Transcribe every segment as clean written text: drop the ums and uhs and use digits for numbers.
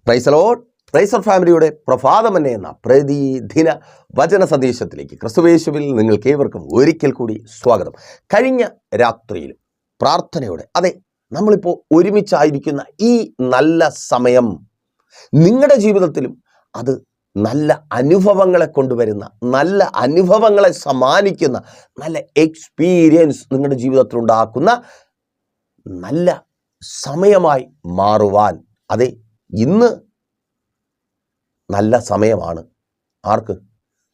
Praise the Lord. പ്രൈസർ ഫാമിലിയുടെ പ്രഭാതമന്നെ എന്ന പ്രതിദിന വചന സന്ദേശത്തിലേക്ക് ക്രിസ്തുയേശുവിൽ നിങ്ങൾക്ക് ഏവർക്കും ഒരിക്കൽ കൂടി സ്വാഗതം. കഴിഞ്ഞ രാത്രിയിലും പ്രാർത്ഥനയോടെ, അതെ, നമ്മളിപ്പോൾ ഒരുമിച്ചായിരിക്കുന്ന ഈ നല്ല സമയം നിങ്ങളുടെ ജീവിതത്തിലും അത് നല്ല അനുഭവങ്ങളെ കൊണ്ടുവരുന്ന, നല്ല അനുഭവങ്ങളെ സമ്മാനിക്കുന്ന, നല്ല എക്സ്പീരിയൻസ് നിങ്ങളുടെ ജീവിതത്തിൽ ഉണ്ടാക്കുന്ന നല്ല സമയമായി മാറുവാൻ, അതെ, ഇന്ന് നല്ല സമയമാണ്. ആർക്ക്?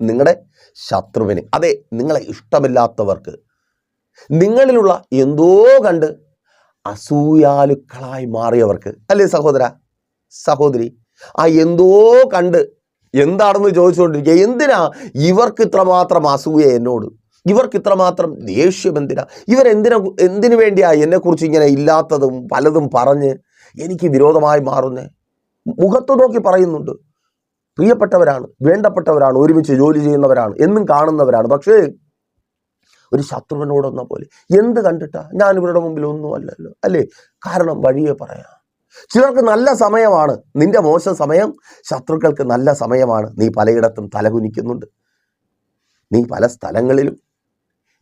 നിങ്ങളുടെ ശത്രുവിന്, അതെ, നിങ്ങളെ ഇഷ്ടമില്ലാത്തവർക്ക്, നിങ്ങളിലുള്ള എന്തോ കണ്ട് അസൂയാലുക്കളായി മാറിയവർക്ക്, അല്ലേ സഹോദര സഹോദരി? ആ എന്തോ കണ്ട് എന്താണെന്ന് ചോദിച്ചുകൊണ്ടിരിക്കുക. എന്തിനാ ഇവർക്ക് ഇത്രമാത്രം അസൂയ എന്നോട്? ഇവർക്ക് ഇത്രമാത്രം ദേഷ്യം എന്തിനാ? എന്തിനു വേണ്ടിയാ എന്നെക്കുറിച്ച് ഇങ്ങനെ ഇല്ലാത്തതും പലതും പറഞ്ഞ് എനിക്ക് വിരോധമായി മാറുന്നേ? മുഖത്ത് നോക്കി പറയുന്നുണ്ട്, പ്രിയപ്പെട്ടവരാണ്, വേണ്ടപ്പെട്ടവരാണ്, ഒരുമിച്ച് ജോലി ചെയ്യുന്നവരാണ്, എന്നും കാണുന്നവരാണ്. പക്ഷേ ഒരു ശത്രുവിനോടെന്ന പോലെ എന്ത് കണ്ടിട്ടാ? ഞാൻ ഇവരുടെ മുമ്പിൽ ഒന്നും അല്ലല്ലോ, അല്ലേ? കാരണം വഴിയെ പറയാം. ചിലർക്ക് നല്ല സമയമാണ് നിന്റെ മോശം സമയം, ശത്രുക്കൾക്ക് നല്ല സമയമാണ്. നീ പലയിടത്തും തലകുനിക്കുന്നുണ്ട്, നീ പല സ്ഥലങ്ങളിലും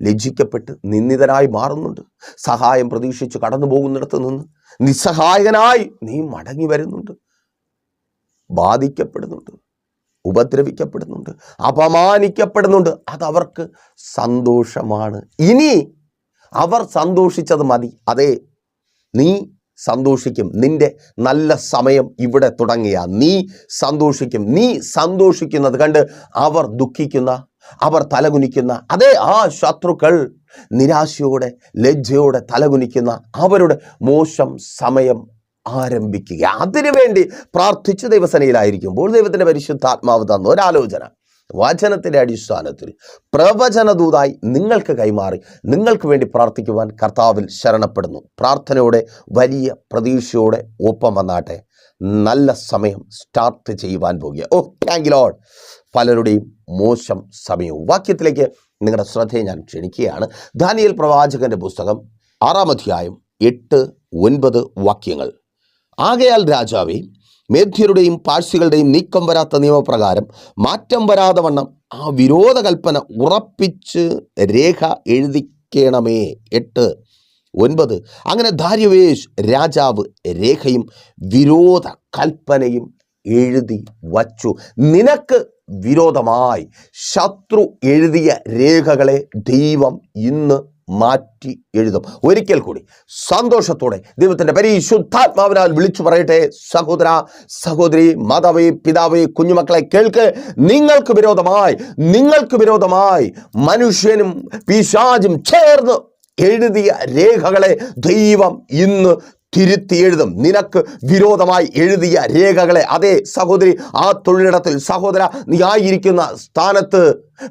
ലജ്ജിക്കപ്പെട്ട് നിന്ദിതനായി മാറുന്നുണ്ട്. സഹായം പ്രതീക്ഷിച്ച് കടന്നു പോകുന്നിടത്ത് നിന്ന് നിസ്സഹായകനായി നീ മടങ്ങി വരുന്നുണ്ട്. ബാധിക്കപ്പെടുന്നുണ്ട്, ഉപദ്രവിക്കപ്പെടുന്നുണ്ട്, അപമാനിക്കപ്പെടുന്നുണ്ട്. അതവർക്ക് സന്തോഷമാണ്. ഇനി അവർ സന്തോഷിച്ചത് മതി. അതെ, നീ സന്തോഷിക്കും. നിന്റെ നല്ല സമയം ഇവിടെ തുടങ്ങിയ നീ സന്തോഷിക്കും. നീ സന്തോഷിക്കുന്നത് കണ്ട് അവർ ദുഃഖിക്കുന്ന, അവർ തലകുനിക്കുന്ന, അതേ, ആ ശത്രുക്കൾ നിരാശയോടെ ലജ്ജയോടെ തലകുനിക്കുന്ന അവരുടെ മോശം സമയം ആരംഭിക്കുക. അതിനുവേണ്ടി പ്രാർത്ഥിച്ച ദൈവസനയിലായിരിക്കുമ്പോൾ ദൈവത്തിൻ്റെ പരിശുദ്ധാത്മാവ് തന്ന ഒരാലോചന വചനത്തിൻ്റെ അടിസ്ഥാനത്തിൽ പ്രവചനദൂതായി നിങ്ങൾക്ക് കൈമാറി നിങ്ങൾക്ക് വേണ്ടി പ്രാർത്ഥിക്കുവാൻ കർത്താവിൽ ശരണപ്പെടുന്നു. പ്രാർത്ഥനയോടെ, വലിയ പ്രതീക്ഷയോടെ ഒപ്പം വന്നാട്ടെ. നല്ല സമയം സ്റ്റാർട്ട് ചെയ്യുവാൻ പോകുക. Thank you Lord. പലരുടെയും മോശം സമയവും. വാക്യത്തിലേക്ക് നിങ്ങളുടെ ശ്രദ്ധയെ ഞാൻ ക്ഷണിക്കുകയാണ്. ദാനിയേൽ പ്രവാചകന്റെ പുസ്തകം 6-ാം അധ്യായം 8-9 വാക്യങ്ങൾ. ആകയാൽ രാജാവേ, മേദ്യരുടെയും പാഴ്സികളുടെയും നീക്കം വരാത്ത നിയമപ്രകാരം മാറ്റം വരാതെ വണ്ണം ആ വിരോധകൽപ്പന ഉറപ്പിച്ച് രേഖ എഴുതിക്കണമേ. 8-9. അങ്ങനെ ദാര്യാവേശ് രാജാവ് രേഖയും വിരോധ കൽപ്പനയും എഴുതി വച്ചു. നിനക്ക് വിരോധമായി ശത്രു എഴുതിയ രേഖകളെ ദൈവം ഇന്ന് മാറ്റി എഴുതും. ഒരിക്കൽ കൂടി സന്തോഷത്തോടെ ദൈവത്തിൻ്റെ പരിശുദ്ധാത്മാവിനാൽ വിളിച്ചു പറയട്ടെ, സഹോദര സഹോദരി, മാതാവേ, പിതാവേ, കുഞ്ഞുമക്കളെ കേൾക്ക്. നിങ്ങൾക്ക് വിരോധമായി മനുഷ്യനും പിശാചും ചേർന്ന് എഴുതിയ രേഖകളെ ദൈവം ഇന്ന് തിരുത്തി എഴുതും. നിനക്ക് വിരോധമായി എഴുതിയ രേഖകളെ, അതേ സഹോദരി, ആ തൊഴിലിടത്തിൽ, സഹോദര, നീ ആയിരിക്കുന്ന സ്ഥാനത്ത്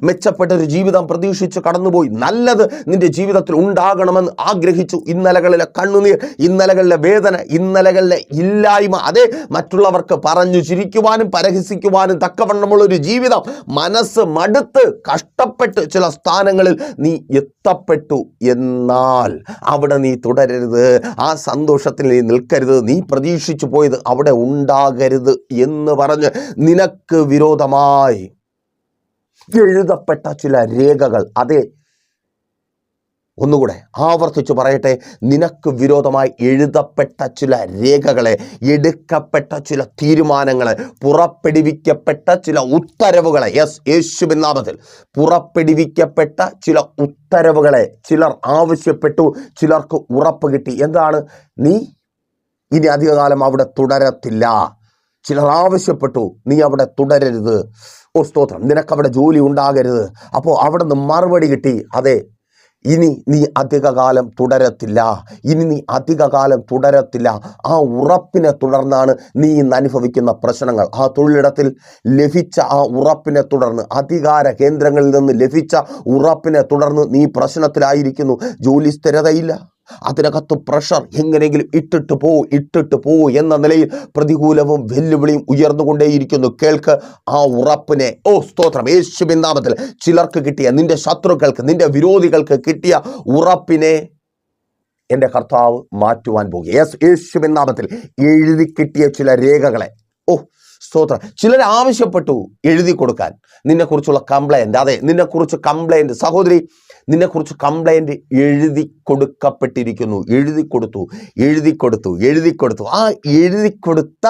മെച്ചപ്പെട്ടൊരു ജീവിതം പ്രതീക്ഷിച്ച് കടന്നുപോയി. നല്ലത് നിന്റെ ജീവിതത്തിൽ ഉണ്ടാകണമെന്ന് ആഗ്രഹിച്ചു. ഇന്നലകളിലെ കണ്ണുനീർ, ഇന്നലകളിലെ വേദന, ഇന്നലകളിലെ ഇല്ലായ്മ, അതേ, മറ്റുള്ളവർക്ക് പറഞ്ഞു ചിരിക്കുവാനും പരിഹസിക്കുവാനും തക്കവണ്ണമുള്ളൊരു ജീവിതം, മനസ്സ് മടുത്ത് കഷ്ടപ്പെട്ട് ചില സ്ഥാനങ്ങളിൽ നീ എത്തപ്പെട്ടു. എന്നാൽ അവിടെ നീ തുടരരുത്. ആ സന്തോഷത്തിൽ നീ നിൽക്കരുത്. നീ പ്രതീക്ഷിച്ചു പോയത് അവിടെ ഉണ്ടാകരുത് എന്ന് പറഞ്ഞ് നിനക്ക് വിരോധമായി എഴുതപ്പെട്ട ചില രേഖകൾ, അതെ, ഒന്നുകൂടെ ആവർത്തിച്ചു പറയട്ടെ, നിനക്ക് വിരോധമായി എഴുതപ്പെട്ട ചില രേഖകളെ, എടുക്കപ്പെട്ട ചില തീരുമാനങ്ങളെ, പുറപ്പെടുവിക്കപ്പെട്ട ചില ഉത്തരവുകളെ, യേശുവിൻ നാമത്തിൽ പുറപ്പെടുവിക്കപ്പെട്ട ചില ഉത്തരവുകളെ ചിലർ ആവശ്യപ്പെട്ടു, ചിലർക്ക് ഉറപ്പ് കിട്ടി. എന്താണ്? നീ ഇനി അധികകാലം അവിടെ തുടരത്തില്ല. ചിലർ ആവശ്യപ്പെട്ടു, നീ അവിടെ തുടരരുത്. സ്തോത്രം. നിനക്കവിടെ ജോലി ഉണ്ടാകരുത്. അപ്പോൾ അവിടെ നിന്ന് മറുപടി കിട്ടി, അതെ, ഇനി നീ അധികകാലം തുടരത്തില്ല. ആ ഉറപ്പിനെ തുടർന്നാണ് നീ ഇന്ന് അനുഭവിക്കുന്ന പ്രശ്നങ്ങൾ. ആ തൊഴിലിടത്തിൽ ലഭിച്ച ആ ഉറപ്പിനെ തുടർന്ന്, അധികാര കേന്ദ്രങ്ങളിൽ നിന്ന് ലഭിച്ച ഉറപ്പിനെ തുടർന്ന് നീ പ്രശ്നത്തിലായിരിക്കുന്നു. ജോലി സ്ഥിരതയില്ല, അതിനകത്ത് പ്രഷർ, എങ്ങനെയെങ്കിലും ഇട്ടിട്ട് പോ എന്ന നിലയിൽ പ്രതികൂലവും വെല്ലുവിളിയും ഉയർന്നുകൊണ്ടേയിരിക്കുന്നു. കേൾക്ക്, ആ ഉറപ്പിനെ, സ്തോത്രം, യേശുവിൻ നാമത്തിൽ ചിലർക്ക് കിട്ടിയ, നിന്റെ ശത്രുക്കൾക്ക്, നിന്റെ വിരോധികൾക്ക് കിട്ടിയ ഉറപ്പിനെ എൻ്റെ കർത്താവ് മാറ്റുവാൻ പോകുക. യേശുവിൻ നാമത്തിൽ എഴുതി കിട്ടിയ ചില രേഖകളെ ഓ സ്തോത്രം. ചിലർ ആവശ്യപ്പെട്ടു എഴുതി കൊടുക്കാൻ നിന്നെക്കുറിച്ചുള്ള കംപ്ലൈൻറ്റ്. അതെ, നിന്നെക്കുറിച്ച് കംപ്ലൈൻറ്റ് സഹോദരി, നിന്നെക്കുറിച്ച് കംപ്ലൈൻറ്റ് എഴുതി കൊടുക്കപ്പെട്ടിരിക്കുന്നു. എഴുതി കൊടുത്തു. ആ എഴുതി കൊടുത്ത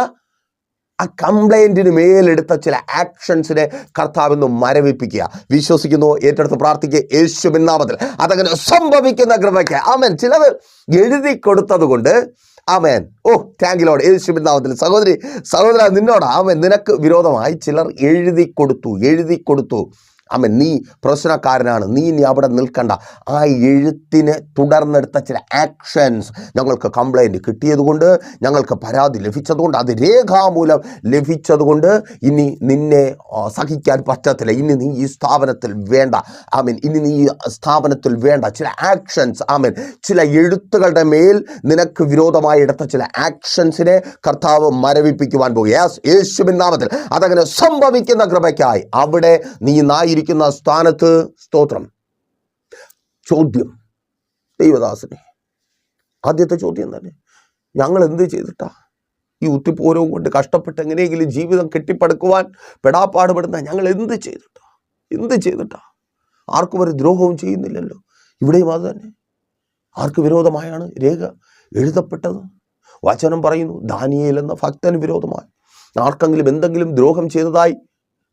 ആ കംപ്ലൈൻറ്റിന് മേലെടുത്ത ചില ആക്ഷൻസിനെ കർത്താവെന്ന് മരവിപ്പിക്കുക. വിശ്വസിക്കുന്നു, ഏറ്റെടുത്ത് പ്രാർത്ഥിക്കുക യേശുവിൻ നാമത്തിൽ. അതങ്ങനെ സംഭവിക്കുന്ന കൃപയ്ക്ക് ആമേൻ. ചിലത് എഴുതി കൊടുത്തത് കൊണ്ട് ആമേൻ. ഓ താങ്ക് യു ലോർഡ്, യേശുവിൻ നാമത്തിൽ. സഹോദരി സഹോദര, നിന്നോട് ആമേൻ, നിനക്ക് വിരോധമായി ചിലർ എഴുതി കൊടുത്തു. ആമേൻ. നീ പ്രശ്നക്കാരനാണ്, നീ ഇനി അവിടെ നിൽക്കണ്ട. ആ എഴുത്തിനെ തുടർന്നെടുത്ത ചില ആക്ഷൻസ്, ഞങ്ങൾക്ക് കംപ്ലൈൻറ്റ് കിട്ടിയതുകൊണ്ട്, ഞങ്ങൾക്ക് പരാതി ലഭിച്ചതുകൊണ്ട്, അത് രേഖാമൂലം ലഭിച്ചതുകൊണ്ട് ഇനി നിന്നെ സഹിക്കാൻ പറ്റത്തില്ല, ഇനി നീ ഈ സ്ഥാപനത്തിൽ വേണ്ട, ആമേൻ, ഇനി നീ ഈ സ്ഥാപനത്തിൽ വേണ്ട. ചില ആക്ഷൻസ് ആമേൻ, ചില എഴുത്തുകളുടെ മേൽ നിനക്ക് വിരോധമായി എടുത്ത ചില ആക്ഷൻസിനെ കർത്താവ് മരവിപ്പിക്കുവാൻ പോകും. യേശുവിൻ നാമത്തിൽ അതങ്ങനെ സംഭവിക്കുന്ന കൃപയ്ക്കായി അവിടെ നീ ിരിക്കുന്ന സ്ഥാനത്ത് സ്തോത്രം. ചോദ്യം ദൈവദാസനെ, ആദ്യത്തെ ചോദ്യം തന്നെ, ഞങ്ങൾ എന്ത് ചെയ്തിട്ടാ ഈ ഉത്തിപ്പോരവും കൊണ്ട് കഷ്ടപ്പെട്ട് എങ്ങനെയെങ്കിലും ജീവിതം കെട്ടിപ്പടുക്കുവാൻ പെടാപ്പാടുപെടുന്ന ഞങ്ങൾ എന്ത് ചെയ്തിട്ടാ? ആർക്കും ഒരു ദ്രോഹവും ചെയ്യുന്നില്ലല്ലോ. ഇവിടെയും അത് തന്നെ. ആർക്ക് വിരോധമായാണ് രേഖ എഴുതപ്പെട്ടത്? വചനം പറയുന്നു, ദാനിയേൽ എന്ന ഭക്തന് വിരോധമായി ആർക്കെങ്കിലും എന്തെങ്കിലും ദ്രോഹം ചെയ്തതായി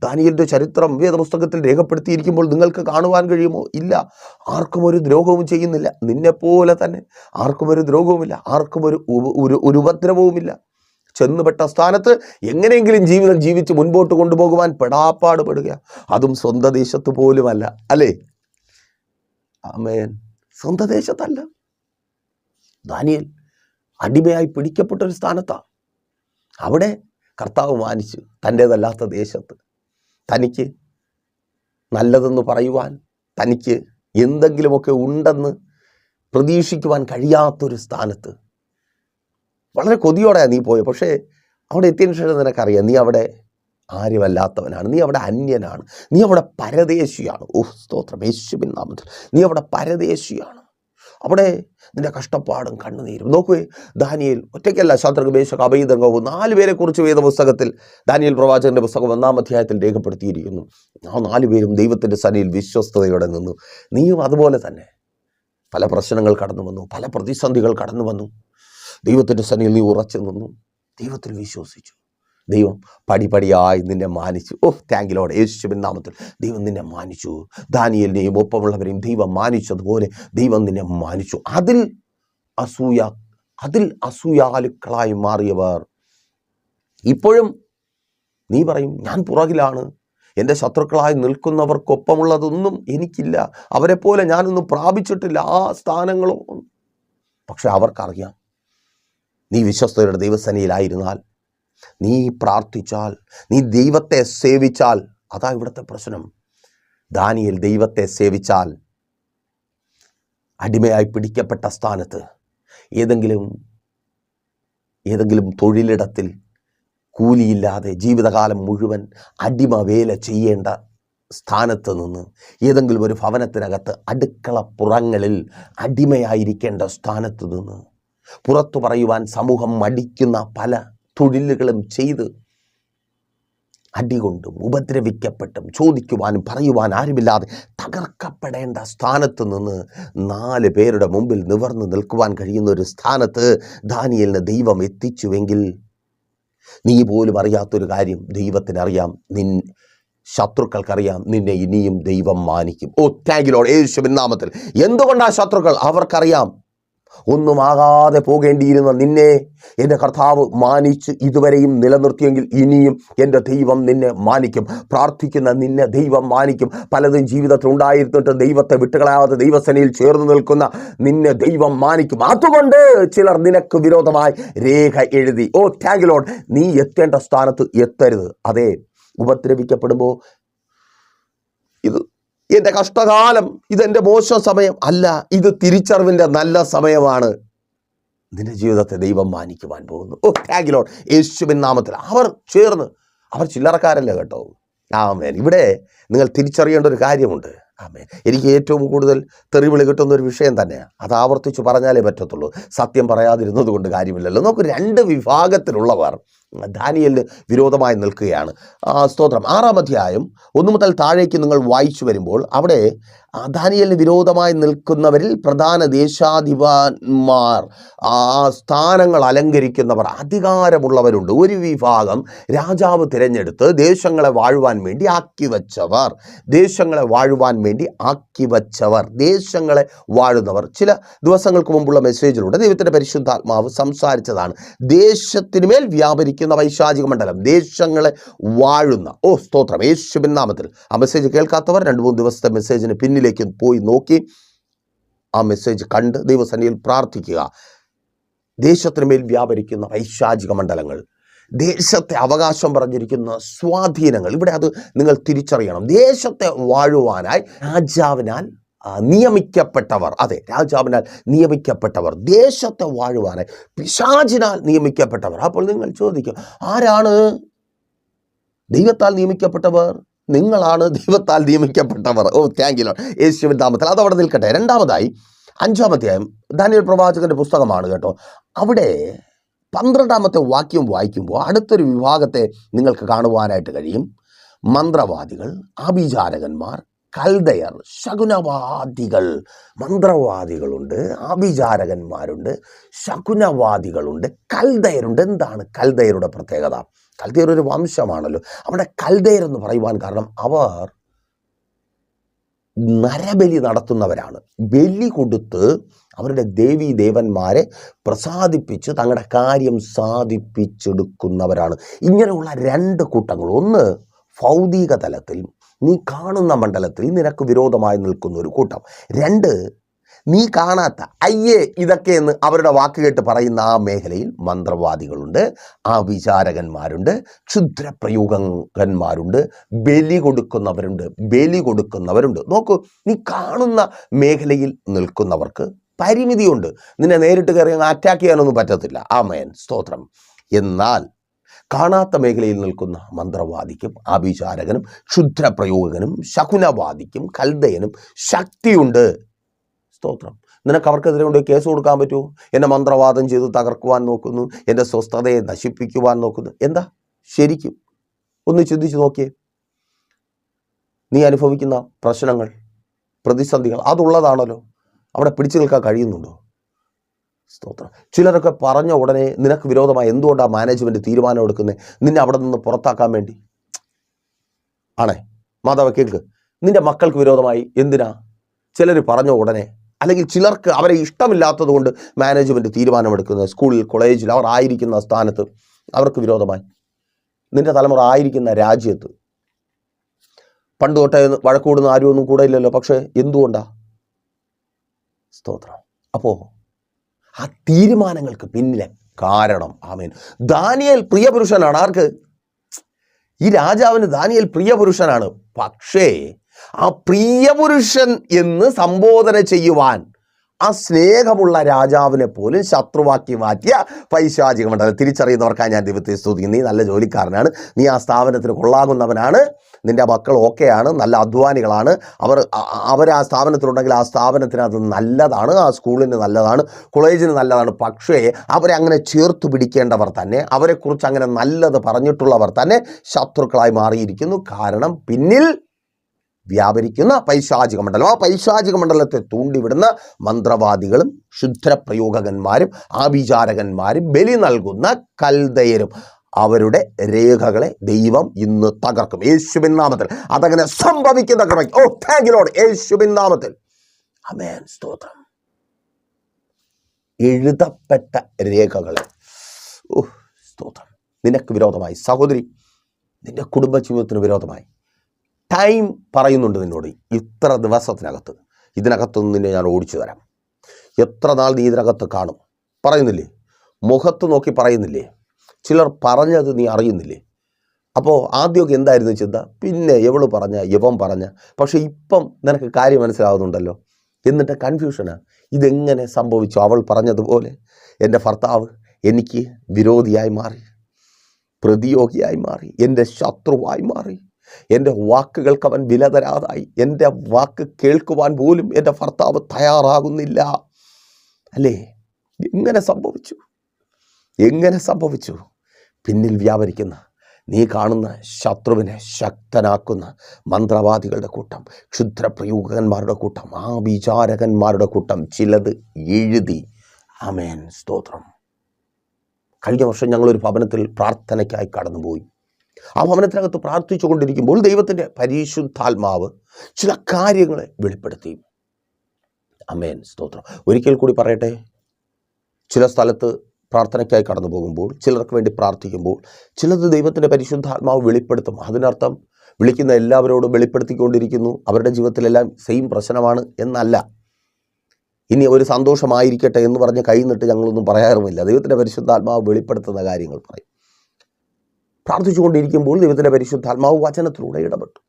ദാനിയേലിന്റെ ചരിത്രം വേദപുസ്തകത്തിൽ രേഖപ്പെടുത്തിയിരിക്കുമ്പോൾ നിങ്ങൾക്ക് കാണുവാൻ കഴിയുമോ? ഇല്ല. ആർക്കും ഒരു ദ്രോഹവും ചെയ്യുന്നില്ല. നിന്നെപ്പോലെ തന്നെ ആർക്കും ഒരു ദ്രോഹവുമില്ല, ആർക്കും ഒരു ഉപദ്രവവുമില്ല. ചെന്നുപെട്ട സ്ഥാനത്ത് എങ്ങനെയെങ്കിലും ജീവിതം ജീവിച്ച് മുൻപോട്ട് കൊണ്ടുപോകുവാൻ പെടാപ്പാടുപെടുക. അതും സ്വന്തം ദേശത്ത് പോലുമല്ല, അല്ലേ? ആമേൻ. സ്വന്തം ദേശത്തല്ല. ദാനിയേൽ അടിമയായി പിടിക്കപ്പെട്ടൊരു സ്ഥാനത്താണ്. അവിടെ കർത്താവ് മാനിച്ചു. തൻ്റേതല്ലാത്ത ദേശത്ത് തനിക്ക് നല്ലതെന്ന് പറയുവാൻ, തനിക്ക് എന്തെങ്കിലുമൊക്കെ ഉണ്ടെന്ന് പ്രതീക്ഷിക്കുവാൻ കഴിയാത്തൊരു സ്ഥാനത്ത് വളരെ കൊതിയോടെയാണ് നീ പോയത്. പക്ഷേ അവിടെ എത്തിയതിനു ശേഷം നിനക്കറിയാം, നീ അവിടെ ആരുമല്ലാത്തവനാണ്, നീ അവിടെ അന്യനാണ്, നീ അവിടെ പരദേശിയാണ്. ഓ സ്തോത്രം, യേശുവിൻ നാമത്തിൽ. നീ അവിടെ പരദേശിയാണ്. അവിടെ നിന്റെ കഷ്ടപ്പാടും കണ്ണുനീരും. നോക്കൂ, ദാനിയേൽ ഒറ്റയ്ക്കല്ല, ശദ്രക്, മേശക്, അബേദ്നെഗോ 4 പേരെ കുറിച്ച് വേദപുസ്തകത്തിൽ ദാനിയേൽ പ്രവാചകന്റെ പുസ്തകം 1-ാം അധ്യായത്തിൽ രേഖപ്പെടുത്തിയിരിക്കുന്നു. ആ 4 പേരും ദൈവത്തിൻ്റെ സന്നിധിയിൽ വിശ്വസ്തയോടെ നിന്നു. നീയും അതുപോലെ തന്നെ. പല പ്രശ്നങ്ങൾ കടന്നു വന്നു, പല പ്രതിസന്ധികൾ കടന്നു വന്നു. ദൈവത്തിൻ്റെ സന്നിധിയിൽ നീ ഉറച്ചു നിന്നു, ദൈവത്തിൽ വിശ്വസിച്ചു. ദൈവം പടിപടിയായി നിന്നെ മാനിച്ചു. ഓ താങ്ക് യു ലോർഡ്, യേശുവിൻ നാമത്തിൽ. ദൈവം നിന്നെ മാനിച്ചു. ദാനിയേലിനെയും ഒപ്പമുള്ളവരെയും ദൈവം മാനിച്ചതുപോലെ ദൈവം നിന്നെ മാനിച്ചു. അതിൽ അസൂയാലുക്കളായി മാറിയവർ ഇപ്പോഴും നീ പറയും, ഞാൻ പുറകിലാണ്, എൻ്റെ ശത്രുക്കളായി നിൽക്കുന്നവർക്കൊപ്പമുള്ളതൊന്നും എനിക്കില്ല, അവരെപ്പോലെ ഞാനൊന്നും പ്രാപിച്ചിട്ടില്ല ആ സ്ഥാനങ്ങളോ. പക്ഷെ അവർക്കറിയാം, നീ വിശ്വസ്തയുടെ ദൈവസന്നിധിയിലായിരുന്നാൽ, നീ പ്രാർത്ഥിച്ചാൽ, നീ ദൈവത്തെ സേവിച്ചാൽ, അതാ ഇവിടുത്തെ പ്രശ്നം. ദാനിയേൽ ദൈവത്തെ സേവിച്ചാൽ അടിമയായി പിടിക്കപ്പെട്ട സ്ഥാനത്ത് ഏതെങ്കിലും തൊഴിലിടത്തിൽ കൂലിയില്ലാതെ ജീവിതകാലം മുഴുവൻ അടിമ വേല ചെയ്യേണ്ട സ്ഥാനത്ത് നിന്ന്, ഏതെങ്കിലും ഒരു ഭവനത്തിനകത്ത് അടുക്കള പുറങ്ങളിൽ അടിമയായിരിക്കേണ്ട സ്ഥാനത്ത് നിന്ന്, പുറത്തു പറയുവാൻ സമൂഹം മടിക്കുന്ന പല തൊഴിലുകളും ചെയ്ത് അടികൊണ്ടും ഉപദ്രവിക്കപ്പെട്ടും ചോദിക്കുവാനും പറയുവാൻ ആരുമില്ലാതെ തകർക്കപ്പെടേണ്ട സ്ഥാനത്ത് നിന്ന് 4 പേരുടെ മുമ്പിൽ നിവർന്നു നിൽക്കുവാൻ കഴിയുന്ന ഒരു സ്ഥാനത്ത് ദാനിയേലിനെ ദൈവം എത്തിച്ചുവെങ്കിൽ, നീ പോലും അറിയാത്തൊരു കാര്യം ദൈവത്തിനറിയാം, ശത്രുക്കൾക്കറിയാം, നിന്നെ ഇനിയും ദൈവം മാനിക്കും. ഓ താങ്ക് യു ലോർഡ്, യേശുവിൻ നാമത്തിൽ. എന്തുകൊണ്ടാ ശത്രുക്കൾ? അവർക്കറിയാം, ഒന്നുമാകാതെ പോകേണ്ടിയിരുന്ന നിന്നെ എൻ്റെ കർത്താവ് മാനിച്ച് ഇതുവരെയും നിലനിർത്തിയെങ്കിൽ ഇനിയും എൻ്റെ ദൈവം നിന്നെ മാനിക്കും. പ്രാർത്ഥിക്കുന്ന നിന്നെ ദൈവം മാനിക്കും. പലതും ജീവിതത്തിൽ ഉണ്ടായിരുന്നിട്ട് ദൈവത്തെ വിട്ടുകളയാതെ ദൈവസേനയിൽ ചേർന്ന് നിൽക്കുന്ന നിന്നെ ദൈവം മാനിക്കും. അതുകൊണ്ട് ചിലർ നിനക്ക് വിരോധമായി രേഖ എഴുതി. ഓ താങ്ക് യു ലോർഡ്, നീ എത്തേണ്ട സ്ഥാനത്ത് എത്തരുത്. അതെ, ഉപദ്രവിക്കപ്പെടുമ്പോൾ ഇത് എൻ്റെ കഷ്ടകാലം, ഇതെൻ്റെ മോശം സമയം അല്ല, ഇത് തിരിച്ചറിവിൻ്റെ നല്ല സമയമാണ്. നിന്റെ ജീവിതത്തെ ദൈവം മാനിക്കുവാൻ പോകുന്നു. ഓ താങ്ക് യു ലോർഡ്, യേശുവിൻ നാമത്തിൽ. അവർ ചില്ലറക്കാരല്ല കേട്ടോ. ആമേൻ. ഇവിടെ നിങ്ങൾ തിരിച്ചറിയേണ്ട ഒരു കാര്യമുണ്ട്. ആമേൻ. എനിക്ക് ഏറ്റവും കൂടുതൽ തെറിവിളി കിട്ടുന്ന ഒരു വിഷയം തന്നെയാണ്. അത് ആവർത്തിച്ച് പറഞ്ഞാലേ പറ്റത്തുള്ളൂ. സത്യം പറയാതിരുന്നത് കൊണ്ട് കാര്യമില്ലല്ലോ. നമുക്ക് 2 വിഭാഗത്തിലുള്ളവർ ദാനിയേലിന് വിരോധമായി നിൽക്കുകയാണ്. സ്തോത്രം. 6-ാം അധ്യായം 1 മുതൽ താഴേക്ക് നിങ്ങൾ വായിച്ചു വരുമ്പോൾ അവിടെ ദാനിയേലിന് വിരോധമായി നിൽക്കുന്നവരിൽ പ്രധാന ദേശാധിപന്മാർ, സ്ഥാനങ്ങൾ അലങ്കരിക്കുന്നവർ, അധികാരമുള്ളവരുണ്ട്. ഒരു വിഭാഗം രാജാവ് തിരഞ്ഞെടുത്ത് ദേശങ്ങളെ വാഴുവാൻ വേണ്ടി ആക്കി വച്ചവർ, ദേശങ്ങളെ വാഴുന്നവർ. ചില ദിവസങ്ങൾക്ക് മുമ്പുള്ള മെസ്സേജിലൂടെ ദൈവത്തിൻ്റെ പരിശുദ്ധാത്മാവ് സംസാരിച്ചതാണ്. ദേശത്തിനുമേൽ വ്യാപരിക്കുന്ന വൈശാചിക മണ്ഡലം, ദേശങ്ങളെ വാഴുന്ന. സ്തോത്രം, യേശുവിൻ നാമത്തിൽ. ആ മെസ്സേജ് കേൾക്കാത്തവർ 2-3 ദിവസത്തെ മെസ്സേജിന് പിന്നിലേക്ക് പോയി നോക്കി ആ മെസ്സേജ് കണ്ട് ദൈവസന്നിധിയിൽ പ്രാർത്ഥിക്കുക. ദേശത്തിനുമേൽ വ്യാപരിക്കുന്ന വൈശാചിക മണ്ഡലങ്ങൾ, ദേശത്തെ അവകാശം പറഞ്ഞിരിക്കുന്ന സ്വാധീനങ്ങൾ, ഇവിടെ അത് നിങ്ങൾ തിരിച്ചറിയണം. ദേശത്തെ വാഴുവാനായി രാജാവിനാൽ നിയമിക്കപ്പെട്ടവർ, അതെ, രാജാവിനാൽ നിയമിക്കപ്പെട്ടവർ, ദേശത്തെ വാഴുവാനായി പിശാചിനാൽ നിയമിക്കപ്പെട്ടവർ. അപ്പോൾ നിങ്ങൾ ചോദിക്കും, ആരാണ് ദൈവത്താൽ നിയമിക്കപ്പെട്ടവർ? നിങ്ങളാണ് ദൈവത്താൽ നിയമിക്കപ്പെട്ടവർ. Thank you Lord. യേശുവിൻ നാമത്തിൽ അതവിടെ നിൽക്കട്ടെ. രണ്ടാമതായി 5-ാം അധ്യായം ദാനിയേൽ പ്രവാചകന്റെ പുസ്തകമാണ് കേട്ടോ. അവിടെ 12-ാമത്തെ വാക്യം വായിക്കുമ്പോൾ അടുത്തൊരു വിഭാഗത്തെ നിങ്ങൾക്ക് കാണുവാനായിട്ട് കഴിയും. മന്ത്രവാദികൾ, ആഭിചാരകന്മാർ, കൽദയർ, ശകുനവാദികൾ. മന്ത്രവാദികളുണ്ട്, ആഭിചാരകന്മാരുണ്ട്, ശകുനവാദികളുണ്ട്, കൽദയരുണ്ട്. എന്താണ് കൽദയരുടെ പ്രത്യേകത? കൽദയർ ഒരു വംശമാണല്ലോ. അവിടെ കൽദയർ എന്ന് പറയുവാൻ കാരണം അവർ നരബലി നടത്തുന്നവരാണ്. ബലി കൊടുത്ത് അവരുടെ ദേവീ ദേവന്മാരെ പ്രസാദിപ്പിച്ച് തങ്ങളുടെ കാര്യം സാധിപ്പിച്ചെടുക്കുന്നവരാണ്. ഇങ്ങനെയുള്ള 2 കൂട്ടങ്ങൾ. ഒന്ന്, ഭൗതിക തലത്തിൽ നീ കാണുന്ന മണ്ഡലത്തിൽ നിനക്ക് വിരോധമായി നിൽക്കുന്ന ഒരു കൂട്ടം. 2, നീ കാണാത്ത അയ്യേ ഇതൊക്കെയെന്ന് അവരുടെ വാക്ക് കേട്ട് പറയുന്ന ആ മേഖലയിൽ മന്ത്രവാദികളുണ്ട്, ആഭിചാരകന്മാരുണ്ട്, ക്ഷുദ്രപ്രയോഗകന്മാരുണ്ട്, ബലി കൊടുക്കുന്നവരുണ്ട്. നോക്കൂ, നീ കാണുന്ന മേഖലയിൽ നിൽക്കുന്നവർക്ക് പരിമിതിയുണ്ട്. നിന്നെ നേരിട്ട് കയറി അറ്റാക്ക് ചെയ്യാനൊന്നും പറ്റത്തില്ല. ആമേൻ, സ്തോത്രം. എന്നാൽ കാണാത്ത മേഖലയിൽ നിൽക്കുന്ന മന്ത്രവാദിക്കും, ആഭിചാരകനും, ക്ഷുദ്രപ്രയോഗകനും, ശകുനവാദിക്കും, കൽദയനും ശക്തിയുണ്ട്. സ്തോത്രം. നിനക്ക് അവർക്കെതിരെ കൊണ്ട് കേസ് കൊടുക്കാൻ പറ്റുമോ? എന്നെ മന്ത്രവാദം ചെയ്ത് തകർക്കുവാൻ നോക്കുന്നു, എൻ്റെ സ്വസ്ഥതയെ നശിപ്പിക്കുവാൻ നോക്കുന്നു. എന്താ ശരിക്കും ഒന്ന് ചിന്തിച്ച് നോക്കിയേ. നീ അനുഭവിക്കുന്ന പ്രശ്നങ്ങൾ, പ്രതിസന്ധികൾ അതുള്ളതാണല്ലോ. അവിടെ പിടിച്ചു നിൽക്കാൻ കഴിയുന്നുണ്ടോ? സ്തോത്രം. ചിലരൊക്കെ പറഞ്ഞ ഉടനെ നിനക്ക് വിരോധമായി എന്തുകൊണ്ടാണ് മാനേജ്മെൻറ്റ് തീരുമാനം എടുക്കുന്നത്? നിന്നെ അവിടെ നിന്ന് പുറത്താക്കാൻ വേണ്ടി ആണേ. മാതാവ് കേൾക്ക്, നിന്റെ മക്കൾക്ക് വിരോധമായി എന്തിനാ ചിലർ പറഞ്ഞ ഉടനെ, അല്ലെങ്കിൽ ചിലർക്ക് അവരെ ഇഷ്ടമില്ലാത്തത് കൊണ്ട് മാനേജ്മെൻറ്റ് തീരുമാനമെടുക്കുന്നത്? സ്കൂളിൽ, കോളേജിൽ അവർ ആയിരിക്കുന്ന സ്ഥാനത്ത് അവർക്ക് വിരോധമായി, നിന്റെ തലമുറ ആയിരിക്കുന്ന രാജ്യത്ത്. പണ്ട് തൊട്ടേ വഴക്കൂടുന്ന ആരും ഒന്നും കൂടെ ഇല്ലല്ലോ. പക്ഷേ എന്തുകൊണ്ടാ? സ്തോത്രം. അപ്പോൾ ആ തീരുമാനങ്ങൾക്ക് പിന്നിലെ കാരണം. ആമേൻ. ദാനിയേൽ പ്രിയപുരുഷനാണ്. ആർക്ക്? ഈ രാജാവിന് ദാനിയേൽ പ്രിയപുരുഷനാണ്. പക്ഷേ ആ പ്രിയപുരുഷൻ എന്ന് സംബോധന ചെയ്യുവാൻ ആ സ്നേഹമുള്ള രാജാവിനെ പോലും ശത്രുവാക്കി മാറ്റിയ പൈശാചിക മണ്ഡലം തിരിച്ചറിയുന്നവർക്കായി ഞാൻ ദൈവത്തെ സ്തുതിക്കുന്നു. നീ നല്ല ജോലിക്കാരനാണ്, നീ ആ സ്ഥാപനത്തിന് കൊള്ളാകുന്നവനാണ്, നിൻ്റെ മക്കൾ ഓക്കെയാണ്, നല്ല അധ്വാനികളാണ്, അവർ ആ സ്ഥാപനത്തിലുണ്ടെങ്കിൽ ആ സ്ഥാപനത്തിന് അത് നല്ലതാണ്, ആ സ്കൂളിന് നല്ലതാണ്, കോളേജിന് നല്ലതാണ്. പക്ഷേ അവരെ അങ്ങനെ ചേർത്ത് പിടിക്കേണ്ടവർ തന്നെ, അവരെക്കുറിച്ച് അങ്ങനെ നല്ലത് പറഞ്ഞിട്ടുള്ളവർ തന്നെ ശത്രുക്കളായി മാറിയിരിക്കുന്നു. കാരണം പിന്നിൽ വ്യാപരിക്കുന്ന പൈശാചിക മണ്ഡലം. ആ പൈശാചിക മണ്ഡലത്തെ തൂണ്ടിവിടുന്ന മന്ത്രവാദികളും ക്ഷുദ്രപ്രയോഗകന്മാരും ആഭിചാരകന്മാരും ബലി നൽകുന്ന കൽദയരും അവരുടെ രേഖകളെ ദൈവം ഇന്ന് തകർക്കും യേശുവിൻ നാമത്തിൽ. അതങ്ങനെ സംഭവിക്കുന്ന കൃപ. Thank you Lord. യേശുവിൻ നാമത്തിൽ. ആമേൻ. സ്തോത്രം. എഴുതപ്പെട്ട രേഖകളെ സ്തോത്രം നിനക്ക് വിരോധമായി, സഹോദരി, നിന്റെ കുടുംബജീവിതത്തിന് വിരോധമായി ടൈം പറയുന്നുണ്ട് നിന്നോട്. ഇത്ര ദിവസത്തിനകത്ത് ഇതിനകത്തുനിന്ന് നിന്നെ ഞാൻ ഓടിച്ചു തരാം. എത്ര നാൾ നീ ഇതിനകത്ത് കാണും പറയുന്നില്ലേ? മുഖത്ത് നോക്കി പറയുന്നില്ലേ? ചിലർ പറഞ്ഞത് നീ അറിയുന്നില്ലേ? അപ്പോൾ ആദ്യമൊക്കെ എന്തായിരുന്നു ചിന്ത? പിന്നെ എവള് പറഞ്ഞ, യവൻ പറഞ്ഞ. പക്ഷേ ഇപ്പം നിനക്ക് കാര്യം മനസ്സിലാവുന്നുണ്ടല്ലോ. എന്നിട്ട് കൺഫ്യൂഷനാണ്. ഇതെങ്ങനെ സംഭവിച്ചു? അവൾ പറഞ്ഞതുപോലെ എൻ്റെ ഭർത്താവ് എനിക്ക് വിരോധിയായി മാറി, പ്രതിയോഗിയായി മാറി, എൻ്റെ ശത്രുവായി മാറി, എൻ്റെ വാക്കുകൾക്ക് അവൻ വില തരാതായി, എൻ്റെ വാക്ക് കേൾക്കുവാൻ പോലും എൻ്റെ ഭർത്താവ് തയ്യാറാകുന്നില്ല. അല്ലേ? എങ്ങനെ സംഭവിച്ചു? പിന്നിൽ വ്യാപരിക്കുന്ന, നീ കാണുന്ന ശത്രുവിനെ ശക്തനാക്കുന്ന മന്ത്രവാദികളുടെ കൂട്ടം, ക്ഷുദ്രപ്രയോഗകന്മാരുടെ കൂട്ടം, ആഭിചാരകന്മാരുടെ കൂട്ടം ചിലത് എഴുതി. ആമേൻ, സ്തോത്രം. കഴിഞ്ഞ വർഷം ഞങ്ങളൊരു ഭവനത്തിൽ പ്രാർത്ഥനയ്ക്കായി കടന്നുപോയി. ആ ഭവനത്തിനകത്ത് പ്രാർത്ഥിച്ചു കൊണ്ടിരിക്കുമ്പോൾ ദൈവത്തിൻ്റെ പരിശുദ്ധാത്മാവ് ചില കാര്യങ്ങളെ വെളിപ്പെടുത്തി. ആമേൻ, സ്തോത്രം. ഒരിക്കൽ കൂടി പറയട്ടെ, ചില സ്ഥലത്ത് പ്രാർത്ഥനയ്ക്കായി കടന്നു പോകുമ്പോൾ, ചിലർക്ക് വേണ്ടി പ്രാർത്ഥിക്കുമ്പോൾ ചിലത് ദൈവത്തിൻ്റെ പരിശുദ്ധാത്മാവ് വെളിപ്പെടുത്തും. അതിനർത്ഥം വിളിക്കുന്ന എല്ലാവരോടും വെളിപ്പെടുത്തിക്കൊണ്ടിരിക്കുന്നു, അവരുടെ ജീവിതത്തിലെല്ലാം സെയിം പ്രശ്നമാണ് എന്നല്ല. ഇനി ഒരു സന്തോഷമായിരിക്കട്ടെ എന്ന് പറഞ്ഞ് കൈ നിട്ട് ഞങ്ങളൊന്നും പറയാറുമില്ല. ദൈവത്തിൻ്റെ പരിശുദ്ധാത്മാവ് വെളിപ്പെടുത്തുന്ന കാര്യങ്ങൾ പറയും. പ്രാർത്ഥിച്ചുകൊണ്ടിരിക്കുമ്പോൾ ദൈവത്തിൻ്റെ പരിശുദ്ധാത്മാവ് വചനത്തിലൂടെ ഇടപെട്ടു.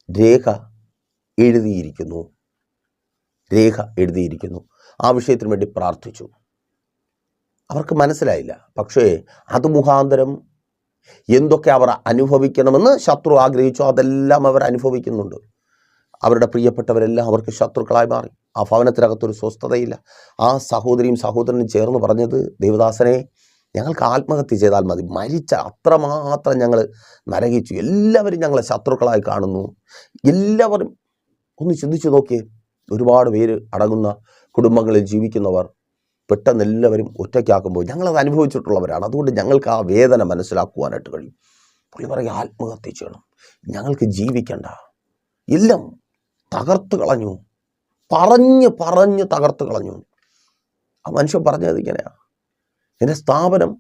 രേഖ എഴുതിയിരിക്കുന്നു. ആ വിഷയത്തിന് വേണ്ടി പ്രാർത്ഥിച്ചു. അവർക്ക് മനസ്സിലായില്ല. പക്ഷേ അത് മുഖാന്തരം എന്തൊക്കെ അവർ അനുഭവിക്കണമെന്ന് ശത്രു ആഗ്രഹിച്ചു, അതെല്ലാം അവർ അനുഭവിക്കുന്നുണ്ട്. അവരുടെ പ്രിയപ്പെട്ടവരെല്ലാം അവർക്ക് ശത്രുക്കളായി മാറി. ആ ഭവനത്തിനകത്തൊരു സ്വസ്ഥതയില്ല. ആ സഹോദരിയും സഹോദരനും ചേർന്ന് പറഞ്ഞത്, ദേവദാസനെ, ഞങ്ങൾക്ക് ആത്മഹത്യ ചെയ്താൽ മതി, മരിച്ച അത്രമാത്രം ഞങ്ങൾ നരകിച്ചു, എല്ലാവരും ഞങ്ങളെ ശത്രുക്കളായി കാണുന്നു. എല്ലാവരും ഒന്ന് ചിന്തിച്ചു നോക്കിയേ, ഒരുപാട് പേര് അടങ്ങുന്ന കുടുംബങ്ങളിൽ ജീവിക്കുന്നവർ പെട്ടെന്ന് എല്ലാവരും ഒറ്റയ്ക്കാക്കുമ്പോൾ ഞങ്ങളത് അനുഭവിച്ചിട്ടുള്ളവരാണ്. അതുകൊണ്ട് ഞങ്ങൾക്ക് ആ വേദന മനസ്സിലാക്കുവാനായിട്ട് കഴിയും. പുള്ളി പറയും, ആത്മഹത്യ ചെയ്യണം, ഞങ്ങൾക്ക് ജീവിക്കണ്ട, എല്ലാം തകർത്ത് കളഞ്ഞു, പറഞ്ഞ് തകർത്ത് കളഞ്ഞു. ആ മനുഷ്യൻ പറഞ്ഞത് ഇങ്ങനെയാണ്, എൻ്റെ സ്ഥാപനം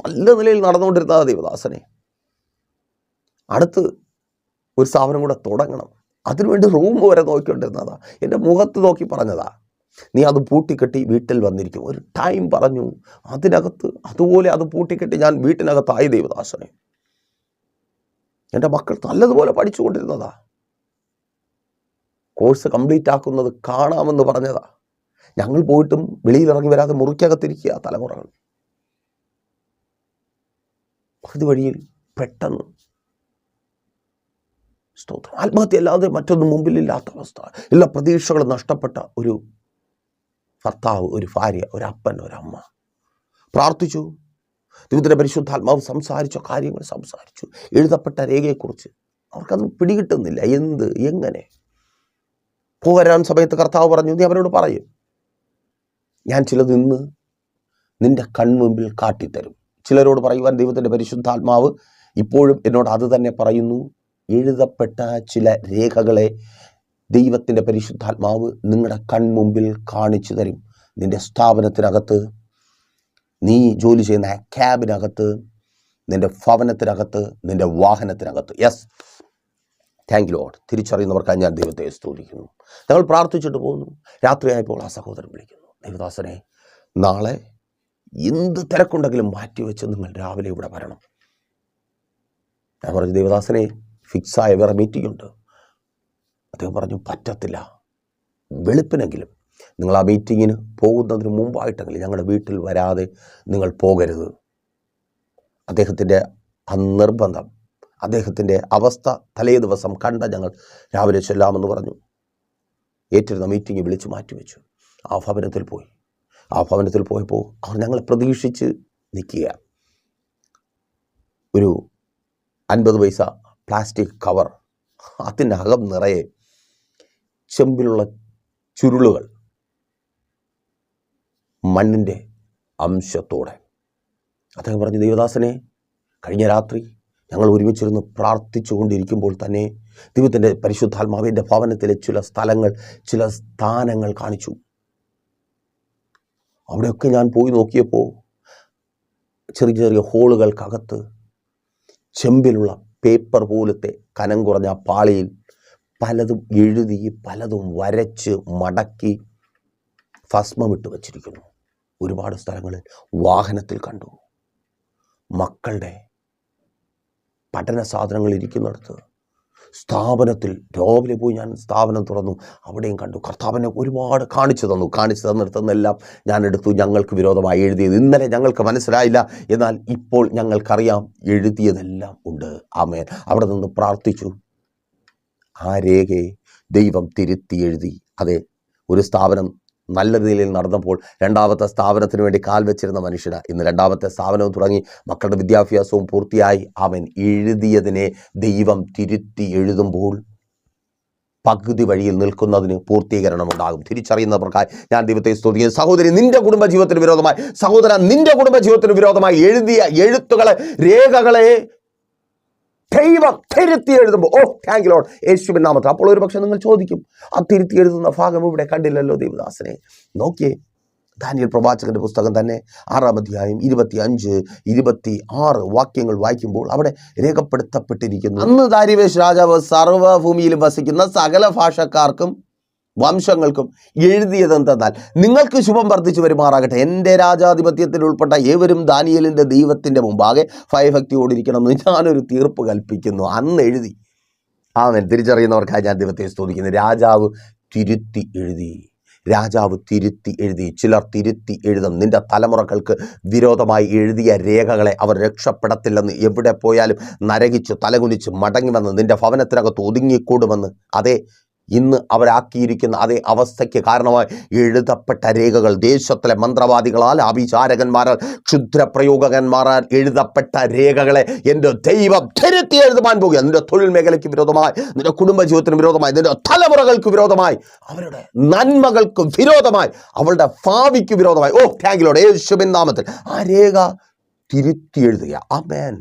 നല്ല നിലയിൽ നടന്നുകൊണ്ടിരുന്നതാ ദേവദാസനെ, അടുത്ത് ഒരു സ്ഥാപനം കൂടെ തുടങ്ങണം, അതിനുവേണ്ടി റൂം വരെ നോക്കിക്കൊണ്ടിരുന്നതാ, എൻ്റെ മുഖത്ത് നോക്കി പറഞ്ഞതാ, നീ അത് പൂട്ടിക്കെട്ടി വീട്ടിൽ വന്നിരിക്കും. ഒരു ടൈം പറഞ്ഞു, അതിനകത്ത് അതുപോലെ അത് പൂട്ടിക്കെട്ടി ഞാൻ വീട്ടിനകത്തായി ദേവദാസനെ. എൻ്റെ മക്കൾ നല്ലതുപോലെ പഠിച്ചുകൊണ്ടിരുന്നതാ, കോഴ്സ് കംപ്ലീറ്റ് ആക്കുന്നത് കാണാമെന്ന് പറഞ്ഞതാ. ഞങ്ങൾ പോയിട്ടും വെളിയിലിറങ്ങി വരാതെ മുറിക്കകത്തിരിക്കുക തലമുറകൾ. അതുവഴിയിൽ പെട്ടെന്ന് സ്തോത്രം, ആത്മഹത്യ അല്ലാതെ മറ്റൊന്നും മുമ്പിലില്ലാത്ത അവസ്ഥ. എല്ലാ പ്രതീക്ഷകളും നഷ്ടപ്പെട്ട ഒരു ഭർത്താവ്, ഒരു ഭാര്യ, ഒരു അപ്പൻ, ഒരമ്മ. പ്രാർത്ഥിച്ചു. ദൈവത്തിൻ്റെ പരിശുദ്ധാത്മാവ് സംസാരിച്ച കാര്യങ്ങൾ സംസാരിച്ചു. എഴുതപ്പെട്ട രേഖയെക്കുറിച്ച് അവർക്കത് പിടികിട്ടുന്നില്ല. എങ്ങനെ പോരാൻ സമയത്ത് കർത്താവ് പറഞ്ഞു, നീ അവരോട് പറയും, ഞാൻ ചിലത് ഇന്ന് നിന്റെ കൺമുമ്പിൽ കാട്ടിത്തരും. ചിലരോട് പറയുവാൻ ദൈവത്തിൻ്റെ പരിശുദ്ധാത്മാവ് ഇപ്പോഴും എന്നോട് അത് തന്നെ പറയുന്നു. എഴുതപ്പെട്ട ചില രേഖകളെ ദൈവത്തിൻ്റെ പരിശുദ്ധാത്മാവ് നിങ്ങളുടെ കൺമുമ്പിൽ കാണിച്ചു തരും. നിൻ്റെ സ്ഥാപനത്തിനകത്ത്, നീ ജോലി ചെയ്യുന്ന ക്യാബിനകത്ത്, നിൻ്റെ ഭവനത്തിനകത്ത്, നിൻ്റെ വാഹനത്തിനകത്ത്. Yes, thank you Lord. തിരിച്ചറിയുന്നവർക്കായി ഞാൻ ദൈവത്തെ സ്തുതിക്കുന്നു. ഞങ്ങൾ പ്രാർത്ഥിച്ചിട്ട് പോകുന്നു. രാത്രിയായപ്പോൾ ആ സഹോദരൻ വിളിക്കുന്നു, ദേവദാസനെ, നാളെ എന്ത് തിരക്കുണ്ടെങ്കിലും മാറ്റിവെച്ച് നിങ്ങൾ രാവിലെ ഇവിടെ വരണം. ഞാൻ പറഞ്ഞു, ദേവദാസനെ, ഫിക്സായ വേറെ മീറ്റിംഗ് ഉണ്ട്. അദ്ദേഹം പറഞ്ഞു, പറ്റത്തില്ല, വെളുപ്പിനെങ്കിലും നിങ്ങൾ ആ മീറ്റിങ്ങിന് പോകുന്നതിന് മുമ്പായിട്ടെങ്കിലും ഞങ്ങളുടെ വീട്ടിൽ വരാതെ നിങ്ങൾ പോകരുത്. അദ്ദേഹത്തിൻ്റെ ആ നിർബന്ധം, അദ്ദേഹത്തിൻ്റെ അവസ്ഥ തലേ ദിവസം കണ്ട ഞങ്ങൾ രാവിലെ ചെല്ലാമെന്ന് പറഞ്ഞു. ഏറ്റിരുന്ന മീറ്റിംഗ് വിളിച്ച് മാറ്റിവെച്ചു. ആ ഭവനത്തിൽ പോയപ്പോൾ അവർ ഞങ്ങളെ പ്രതീക്ഷിച്ച് നിൽക്കുക. ഒരു 50 പൈസ പ്ലാസ്റ്റിക് കവർ, അതിനകം നിറയെ ചെമ്പിലുള്ള ചുരുളുകൾ, മണ്ണിൻ്റെ അംശത്തോടെ. അദ്ദേഹം പറഞ്ഞു, ദേവദാസനെ, കഴിഞ്ഞ രാത്രി ഞങ്ങൾ ഒരുമിച്ചിരുന്ന് പ്രാർത്ഥിച്ചു കൊണ്ടിരിക്കുമ്പോൾ തന്നെ ദൈവത്തിൻ്റെ പരിശുദ്ധാത്മാവിൻ്റെ ഭവനത്തിലെ ചില സ്ഥലങ്ങൾ, ചില സ്ഥാനങ്ങൾ കാണിച്ചു. അവിടെയൊക്കെ ഞാൻ പോയി നോക്കിയപ്പോൾ ചെറിയ ചെറിയ ഹോളുകൾക്കകത്ത് ചെമ്പിലുള്ള പേപ്പർ പോലത്തെ കനം കുറഞ്ഞ പാളിയിൽ പലതും എഴുതി, പലതും വരച്ച് മടക്കി ഭസ്മമിട്ട് വച്ചിരിക്കുന്നു. ഒരുപാട് സ്ഥലങ്ങളിൽ വാഹനത്തിൽ കണ്ടു. മക്കളുടെ പഠന സാധനങ്ങൾ ഇരിക്കുന്നിടത്ത്, സ്ഥാപനത്തിൽ രാവിലെ പോയി ഞാൻ സ്ഥാപനം തുറന്നു, അവിടെയും കണ്ടു. കർത്താവിനെ ഒരുപാട് കാണിച്ചു തന്നിടത്തുനിന്നെല്ലാം ഞാൻ എടുത്തു. ഞങ്ങൾക്ക് വിരോധമായി എഴുതിയത് ഇന്നലെ ഞങ്ങൾക്ക് മനസ്സിലായില്ല, എന്നാൽ ഇപ്പോൾ ഞങ്ങൾക്കറിയാം എഴുതിയതെല്ലാം ഉണ്ട്. ആമേൻ. അവിടെ നിന്ന് പ്രാർത്ഥിച്ചു. ആ രേഖയെ ദൈവം തിരുത്തി എഴുതി. അതെ, ഒരു സ്ഥാപനം നല്ല രീതിയിൽ നടന്നപ്പോൾ രണ്ടാമത്തെ സ്ഥാപനത്തിന് വേണ്ടി കാൽ വെച്ചിരുന്ന മനുഷ്യന് ഇന്ന് രണ്ടാമത്തെ സ്ഥാപനവും തുടങ്ങി, മക്കളുടെ വിദ്യാഭ്യാസവും പൂർത്തിയായി. അവൻ എഴുതിയതിനെ ദൈവം തിരുത്തി എഴുതുമ്പോൾ പകുതി വഴിയിൽ നിൽക്കുന്നതിന് പൂർത്തീകരണം ഉണ്ടാകും. തിരിച്ചറിയുന്നവർക്കായി ഞാൻ ദൈവത്തെ സ്തുതിക്കുന്നു. സഹോദരി, നിന്റെ കുടുംബ ജീവിതത്തിന് വിരോധമായി, സഹോദര, നിന്റെ കുടുംബ ജീവിതത്തിന് വിരോധമായി എഴുതിയ എഴുത്തുകളെ, രേഖകളെ ദൈവം തിരുത്തി എഴുതുമ്പോൾ, ഓ താങ്ക് യു ലോർഡ്, യേശുവിൻ നാമത്തിൽ. അപ്പോൾ ഒരു പക്ഷേ നിങ്ങൾ ചോദിക്കും, ആ തിരുത്തി എഴുതുന്ന ഭാഗം ഇവിടെ കണ്ടില്ലല്ലോ ദൈവദാസനെ. നോക്കിയേ, ദാനിയേൽ പ്രവാചകന്റെ പുസ്തകം തന്നെ 6-ാം അധ്യായം 25, 26 വാക്യങ്ങൾ വായിക്കുമ്പോൾ അവിടെ രേഖപ്പെടുത്തപ്പെട്ടിരിക്കുന്നു. അന്ന് ദാരിവേശ് രാജാവ് സർവ്വഭൂമിയിലും വസിക്കുന്ന സകല ഭാഷക്കാർക്കും വംശങ്ങൾക്കും എഴുതിയതെന്തെന്നാൽ, നിങ്ങൾക്ക് ശുഭം വർദ്ധിച്ചു വരുമാറാകട്ടെ. എൻ്റെ രാജാധിപത്യത്തിൽ ഉൾപ്പെട്ട ഏവരും ദാനിയേലിൻ്റെ ദൈവത്തിൻ്റെ മുമ്പാകെ ഭയഭക്തിയോടിരിക്കണമെന്ന് ഞാനൊരു തീർപ്പ് കൽപ്പിക്കുന്നു. അന്ന് എഴുതി. ആമേൻ. തിരിച്ചറിയുന്നവർക്കായി ഞാൻ ദൈവത്തെ സ്തുതിക്കുന്നു. രാജാവ് തിരുത്തി എഴുതി. രാജാവ് തിരുത്തി എഴുതി. ചിലർ തിരുത്തി എഴുതും. നിന്റെ തലമുറകൾക്ക് വിരോധമായി എഴുതിയ രേഖകളെ അവർ രക്ഷപ്പെടത്തില്ലെന്ന്, എവിടെ പോയാലും നരകിച്ച് തലകുനിച്ച് മടങ്ങി വന്ന് നിന്റെ ഭവനത്തിനകത്ത് ഒതുങ്ങിക്കൂടുമെന്ന്, അതെ, ഇന്ന് അവരാക്കിയിരിക്കുന്ന അതേ അവസ്ഥയ്ക്ക് കാരണമായി എഴുതപ്പെട്ട രേഖകൾ, ദേശത്തിലെ മന്ത്രവാദികളാൽ, ആഭിചാരകന്മാരാൽ, ക്ഷുദ്രപ്രയോഗകന്മാരാൽ എഴുതപ്പെട്ട രേഖകളെ എൻ്റെ ദൈവം തിരുത്തി എഴുതുവാൻ പോകുക. നിന്റെ തൊഴിൽ മേഖലയ്ക്ക് വിരോധമായി, നിന്റെ കുടുംബജീവിതത്തിന് വിരോധമായി, നിന്റെ തലമുറകൾക്ക് വിരോധമായി, അവരുടെ നന്മകൾക്ക് വിരോധമായി, അവളുടെ ഭാവിക്ക് വിരോധമായി, ഓ താങ്ക് യു ലോർഡ്, യേശുവിൻ നാമത്തിൽ ആ രേഖ തിരുത്തി എഴുതുക. ആമേൻ.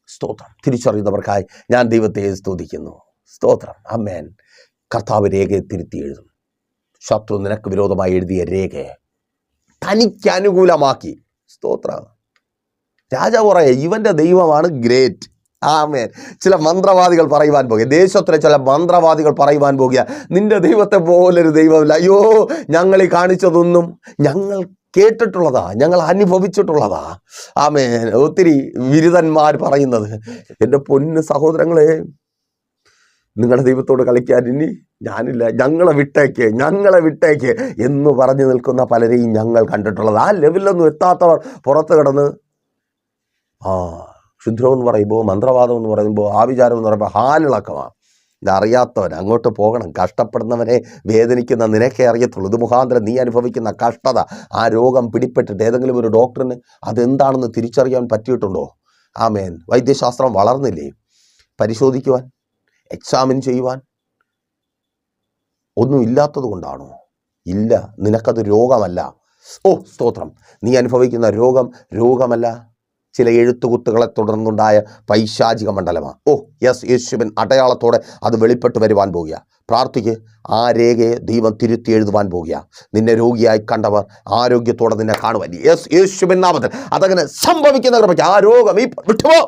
സ്തോത്രം. തിരിച്ചറിയുന്നവർക്കായി ഞാൻ ദൈവത്തെ സ്തുതിക്കുന്നു. സ്തോത്രം. ആമേൻ. കർത്താവ് രേഖയെ തിരുത്തി എഴുതും. ശത്രു നിനക്ക് വിരോധമായി എഴുതിയ രേഖയെ തനിക്ക് അനുകൂലമാക്കി. സ്തോത്രം. രാജാവ് പറയാ, ഇവൻ്റെ ദൈവമാണ് ഗ്രേറ്റ്. ആമേൻ. ചില മന്ത്രവാദികൾ പറയുവാൻ പോകുക, ദേശത്തിലെ ചില മന്ത്രവാദികൾ പറയുവാൻ പോകുക, നിന്റെ ദൈവത്തെ പോലൊരു ദൈവമില്ല. അയ്യോ, ഞങ്ങൾ ഈ കാണിച്ചതൊന്നും ഞങ്ങൾ കേട്ടിട്ടുള്ളതാ, ഞങ്ങൾ അനുഭവിച്ചിട്ടുള്ളതാ. ആമേൻ. ഒത്തിരി ബിരുദന്മാർ പറയുന്നത്, എൻ്റെ പൊന്ന് സഹോദരങ്ങളെ, നിങ്ങളുടെ ദൈവത്തോട് കളിക്കാൻ ഇനി ഞാനില്ല, ഞങ്ങളെ വിട്ടേക്ക് എന്ന് പറഞ്ഞു നിൽക്കുന്ന പലരെയും ഞങ്ങൾ കണ്ടിട്ടുള്ളത്. ആ ലെവലിലൊന്നും എത്താത്തവർ പുറത്ത് കിടന്ന് ക്ഷുദ്രം എന്ന് പറയുമ്പോൾ, മന്ത്രവാദം എന്ന് പറയുമ്പോൾ, ആഭിചാരം എന്ന് പറയുമ്പോൾ ഹാലിളക്കമാണ്. ഇതറിയാത്തവൻ അങ്ങോട്ട് പോകണം. കഷ്ടപ്പെടുന്നവനെ വേദനിക്കുന്ന നിനക്കേ അറിയത്തുള്ളൂ. ഇത് മുഖാന്തരം നീ അനുഭവിക്കുന്ന കഷ്ടത, ആ രോഗം പിടിപ്പെട്ടിട്ട് ഏതെങ്കിലും ഒരു ഡോക്ടറിന് അതെന്താണെന്ന് തിരിച്ചറിയാൻ പറ്റിയിട്ടുണ്ടോ? ആമേൻ. വൈദ്യശാസ്ത്രം വളർന്നില്ലേ? പരിശോധിക്കുവാൻ, എക്സാമിൻ ചെയ്യുവാൻ ഒന്നും ഇല്ലാത്തത് കൊണ്ടാണോ? ഇല്ല, നിനക്കത് രോഗമല്ല. ഓ സ്തോത്രം. നീ അനുഭവിക്കുന്ന രോഗമല്ല, ചില എഴുത്തുകുത്തുകളെ തുടർന്നുണ്ടായ പൈശാചിക മണ്ഡലമാണ്. ഓ യെസ്, യേശുവിൻ അടയാളത്തോടെ അത് വെളിപ്പെട്ട് വരുവാൻ പോകുക. പ്രാർത്ഥിക്ക്. ആ രേഖയെ ദൈവം തിരുത്തി എഴുതുവാൻ പോകുക. നിന്നെ രോഗിയായി കണ്ടവർ ആരോഗ്യത്തോടെ നിന്നെ കാണുവാൻ, യെസ്, യേശുവിൻ നാമത്തിൽ അതങ്ങനെ സംഭവിക്കുന്ന കൃപയ്ക്ക് ആ രോഗം ഈ വിട്ടുപോ.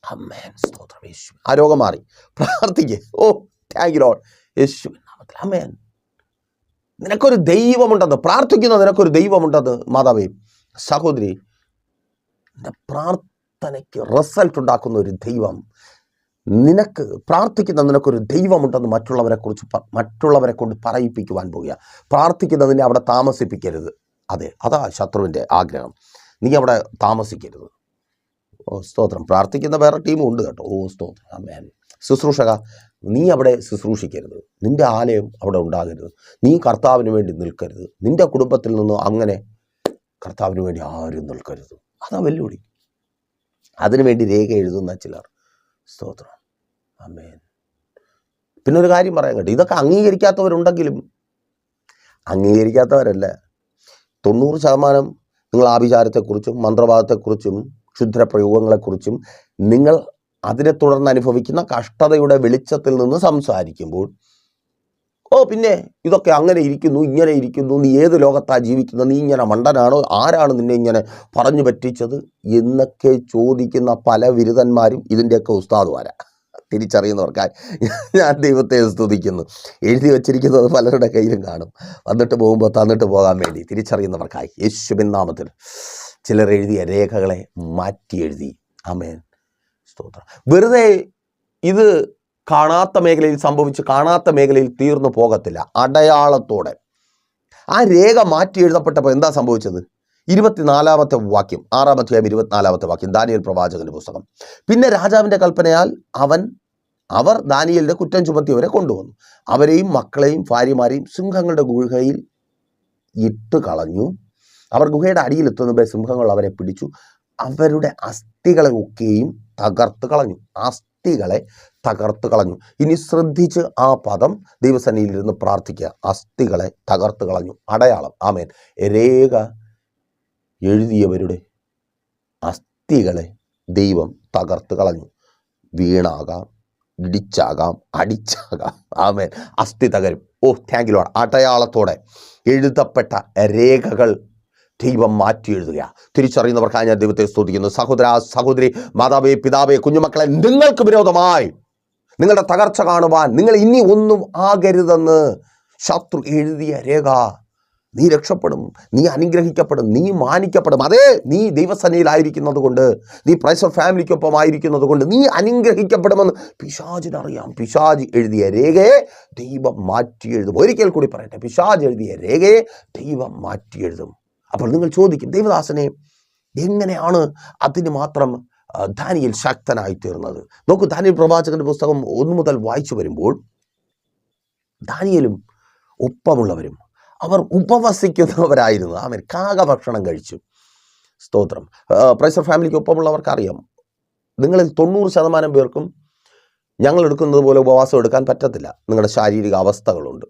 അമ്മേൻ. സ്തോത്രം. യേശു ആ രോഗം മാറി. പ്രാർത്ഥിക്ക്. ഓ താങ്ക് യു ലോർഡ്, യേശുവിൻ നാമത്തിൽ. അമ്മേൻ. നിനക്കൊരു ദൈവമുണ്ടെന്ന് പ്രാർത്ഥിക്കുന്ന, നിനക്കൊരു ദൈവമുണ്ടെന്ന് മാതാവേ, സഹോദരി, നിന്റെ പ്രാർത്ഥനയ്ക്ക് റിസൾട്ട് ഉണ്ടാക്കുന്ന ഒരു ദൈവം, നിനക്ക് പ്രാർത്ഥിക്കുന്ന നിനക്കൊരു ദൈവമുണ്ടെന്ന് മറ്റുള്ളവരെ കൊണ്ട് പറയിപ്പിക്കുവാൻ പോകുക. പ്രാർത്ഥിക്കുന്നതിനെ അവിടെ താമസിപ്പിക്കരുത്. അതെ, അതാ ശത്രുവിൻ്റെ ആഗ്രഹം. നീ അവിടെ താമസിക്കരുത്. ഓ സ്തോത്രം. പ്രാർത്ഥിക്കുന്ന വേറെ ടീമും ഉണ്ട് കേട്ടോ. ഓ സ്തോത്രം. ആമേൻ. ശുശ്രൂഷക, നീ അവിടെ ശുശ്രൂഷിക്കരുത്. നിന്റെ ആലയം അവിടെ ഉണ്ടാകരുത്. നീ കർത്താവിന് വേണ്ടി നിൽക്കരുത്. നിന്റെ കുടുംബത്തിൽ നിന്ന് അങ്ങനെ കർത്താവിന് വേണ്ടി ആരും നിൽക്കരുത്. അതാ വെല്ലുവിളി. അതിനുവേണ്ടി രേഖ എഴുതുന്ന ചിലർ. സ്തോത്രം. ആമേൻ. പിന്നെ ഒരു കാര്യം പറയാൻ കേട്ടോ, ഇതൊക്കെ അംഗീകരിക്കാത്തവരുണ്ടെങ്കിലും, അംഗീകരിക്കാത്തവരല്ല 90% നിങ്ങൾ ആഭിചാരത്തെക്കുറിച്ചും മന്ത്രവാദത്തെക്കുറിച്ചും ക്ഷുദ്രപ്രയോഗങ്ങളെക്കുറിച്ചും നിങ്ങൾ അതിനെ തുടർന്ന് അനുഭവിക്കുന്ന കഷ്ടതയുടെ വെളിച്ചത്തിൽ നിന്ന് സംസാരിക്കുമ്പോൾ, ഓ പിന്നെ ഇതൊക്കെ അങ്ങനെ ഇരിക്കുന്നു, ഇങ്ങനെ ഇരിക്കുന്നു, നീ ഏത് ലോകത്താണ് ജീവിക്കുന്നത്, നീ ഇങ്ങനെ മണ്ടനാണോ, ആരാണ് നിന്നെ ഇങ്ങനെ പറഞ്ഞു പറ്റിച്ചത് എന്നൊക്കെ ചോദിക്കുന്ന പല ബിരുദന്മാരും ഇതിൻ്റെയൊക്കെ ഉസ്താദുമാരാ. തിരിച്ചറിയുന്നവർക്കായി ഞാൻ ദൈവത്തെ സ്തുതിക്കുന്നു. എഴുതി വച്ചിരിക്കുന്നത് പലരുടെ കയ്യിലും കാണും. വന്നിട്ട് പോകുമ്പോൾ തന്നിട്ട് പോകാൻ വേണ്ടി. തിരിച്ചറിയുന്നവർക്കായി യേശുവിൻ നാമത്തിൽ ചിലർ എഴുതിയ രേഖകളെ മാറ്റി എഴുതി. ആമേൻ. സ്തോത്രം. വെറുതെ ഇത് കാണാത്ത മേഖലയിൽ സംഭവിച്ച് കാണാത്ത മേഖലയിൽ തീർന്നു പോകത്തില്ല. അടയാളത്തോടെ ആ രേഖ മാറ്റി എഴുതപ്പെട്ടപ്പോൾ എന്താ സംഭവിച്ചത്? 24-ാമത്തെ വാക്യം, 6-ാം അധ്യായം 24-ാമത്തെ വാക്യം, ദാനിയേൽ പ്രവാചകന്റെ പുസ്തകം. പിന്നെ രാജാവിൻ്റെ കൽപ്പനയാൽ അവൻ അവർ ദാനിയേലിൻ്റെ കുറ്റം ചുമത്തിയവരെ കൊണ്ടുവന്നു. അവരെയും മക്കളെയും ഭാര്യമാരെയും സിംഹങ്ങളുടെ ഗുഹയിൽ ഇട്ട് കളഞ്ഞു. അവർ ഗുഹയുടെ അടിയിലെത്തുന്ന സിംഹങ്ങൾ അവരെ പിടിച്ചു. അവരുടെ അസ്ഥികളെ ഒക്കെയും തകർത്ത് കളഞ്ഞു. അസ്ഥികളെ തകർത്ത് കളഞ്ഞു. ഇനി ശ്രദ്ധിച്ച് ആ പദം ദൈവസന്നിധിയിലിരുന്ന് പ്രാർത്ഥിക്കുക. അസ്ഥികളെ തകർത്ത് കളഞ്ഞു. അടയാളം. ആമേൻ. രേഖ എഴുതിയവരുടെ അസ്ഥികളെ ദൈവം തകർത്ത് കളഞ്ഞു. വീണാകാം, ഇടിച്ചാകാം, അടിച്ചാകാം. ആമേൻ. അസ്ഥി തകരും. Thank you Lord. അടയാളത്തോടെ എഴുതപ്പെട്ട രേഖകൾ ദൈവം മാറ്റി എഴുതുക. തിരിച്ചറിയുന്നവർക്കായി ഞാൻ ദൈവത്തെ സ്തുതിക്കുന്നു. സഹോദര, സഹോദരി, മാതാവേ, പിതാവേ, കുഞ്ഞുമക്കളെ, നിങ്ങൾക്ക് വിരോധമായി നിങ്ങളുടെ തകർച്ച കാണുവാൻ നിങ്ങൾ ഇനി ഒന്നും ആകരുതെന്ന് ശത്രു എഴുതിയ രേഖ, നീ രക്ഷപ്പെടും, നീ അനുഗ്രഹിക്കപ്പെടും, നീ മാനിക്കപ്പെടും. അതേ, നീ ദൈവസന്നിധിയിലായിരിക്കുന്നത് കൊണ്ട്, നീ പ്രൈസ് ഓഫ് ഫാമിലിക്കൊപ്പം ആയിരിക്കുന്നത് കൊണ്ട് നീ അനുഗ്രഹിക്കപ്പെടുമെന്ന് പിശാചിനറിയാം. പിശാച് എഴുതിയ രേഖയെ ദൈവം മാറ്റി എഴുതും. ഒരിക്കൽ കൂടി പറയട്ടെ, പിശാച് എഴുതിയ രേഖയെ ദൈവം മാറ്റി എഴുതും. അപ്പോൾ നിങ്ങൾ ചോദിക്കും, ദൈവദാസനെ, എങ്ങനെയാണ് അതിന് മാത്രം ദാനിയേൽ ശക്തനായി തീർന്നത്? നോക്കൂ, ദാനിയേൽ പ്രവാചകന്റെ പുസ്തകം 1 മുതൽ വായിച്ചു വരുമ്പോൾ ദാനിയേലും ഒപ്പമുള്ളവരും അവർ ഉപവസിക്കുന്നവരായിരുന്നു. അവർ കാകഭക്ഷണം കഴിച്ചു. സ്തോത്രം. പ്രൈസ് ഓഫ് ഫാമിലിക്ക് ഒപ്പമുള്ളവർക്ക് അറിയാം, നിങ്ങളിൽ 90% പേർക്കും ഞങ്ങൾ എടുക്കുന്നത് പോലെ ഉപവാസം എടുക്കാൻ പറ്റത്തില്ല. നിങ്ങളുടെ ശാരീരിക അവസ്ഥകളുണ്ട്.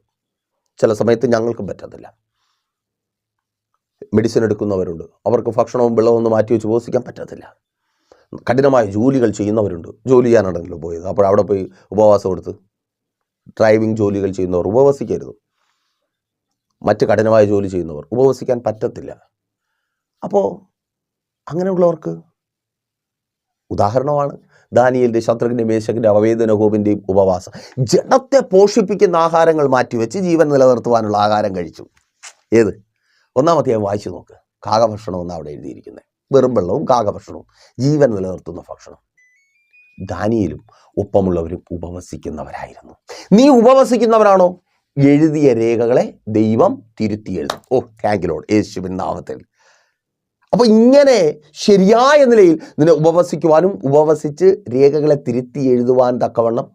ചില സമയത്ത് ഞങ്ങൾക്കും പറ്റത്തില്ല. മെഡിസിൻ എടുക്കുന്നവരുണ്ട്, അവർക്ക് ഭക്ഷണവും വെള്ളവും ഒന്നും മാറ്റി വെച്ച് ഉപവസിക്കാൻ പറ്റത്തില്ല. കഠിനമായ ജോലികൾ ചെയ്യുന്നവരുണ്ട്. ജോലി ചെയ്യാനാണല്ലോ പോയത്, അപ്പോൾ അവിടെ പോയി ഉപവാസം എടുത്ത്. ഡ്രൈവിംഗ് ജോലികൾ ചെയ്യുന്നവർ ഉപവസിക്കരുത്. മറ്റ് കഠിനമായ ജോലി ചെയ്യുന്നവർ ഉപവസിക്കാൻ പറ്റത്തില്ല. അപ്പോൾ അങ്ങനെയുള്ളവർക്ക് ഉദാഹരണമാണ് ദാനിയേലിൻ്റെ, ശദ്രക്കിൻ്റെ, മേശക്കിൻ്റെ, അബേദ്നെഗോവിൻ്റെയും ഉപവാസം. ജഡത്തെ പോഷിപ്പിക്കുന്ന ആഹാരങ്ങൾ മാറ്റിവെച്ച് ജീവൻ നിലനിർത്തുവാനുള്ള ആഹാരം കഴിച്ചു. ഏത്? 1-ാം അധ്യായം വായിച്ചു നോക്ക്. കാകഭക്ഷണം എന്നാണ് അവിടെ എഴുതിയിരിക്കുന്നത്. വെറും വെള്ളവും കാകഭക്ഷണവും, ജീവൻ നിലനിർത്തുന്ന ഭക്ഷണം. ദാനിയേലും ഒപ്പമുള്ളവരും ഉപവസിക്കുന്നവരായിരുന്നു. നീ ഉപവസിക്കുന്നവരാണോ? എഴുതിയ രേഖകളെ ദൈവം തിരുത്തി എഴുതും. താങ്ക് യു ലോർഡ്, യേശുവിൻ നാമത്തിൽ. അപ്പോൾ ഇങ്ങനെ ശരിയായ നിലയിൽ നിന്നെ ഉപവസിക്കുവാനും ഉപവസിച്ച് രേഖകളെ തിരുത്തി എഴുതുവാൻ തക്കവണ്ണം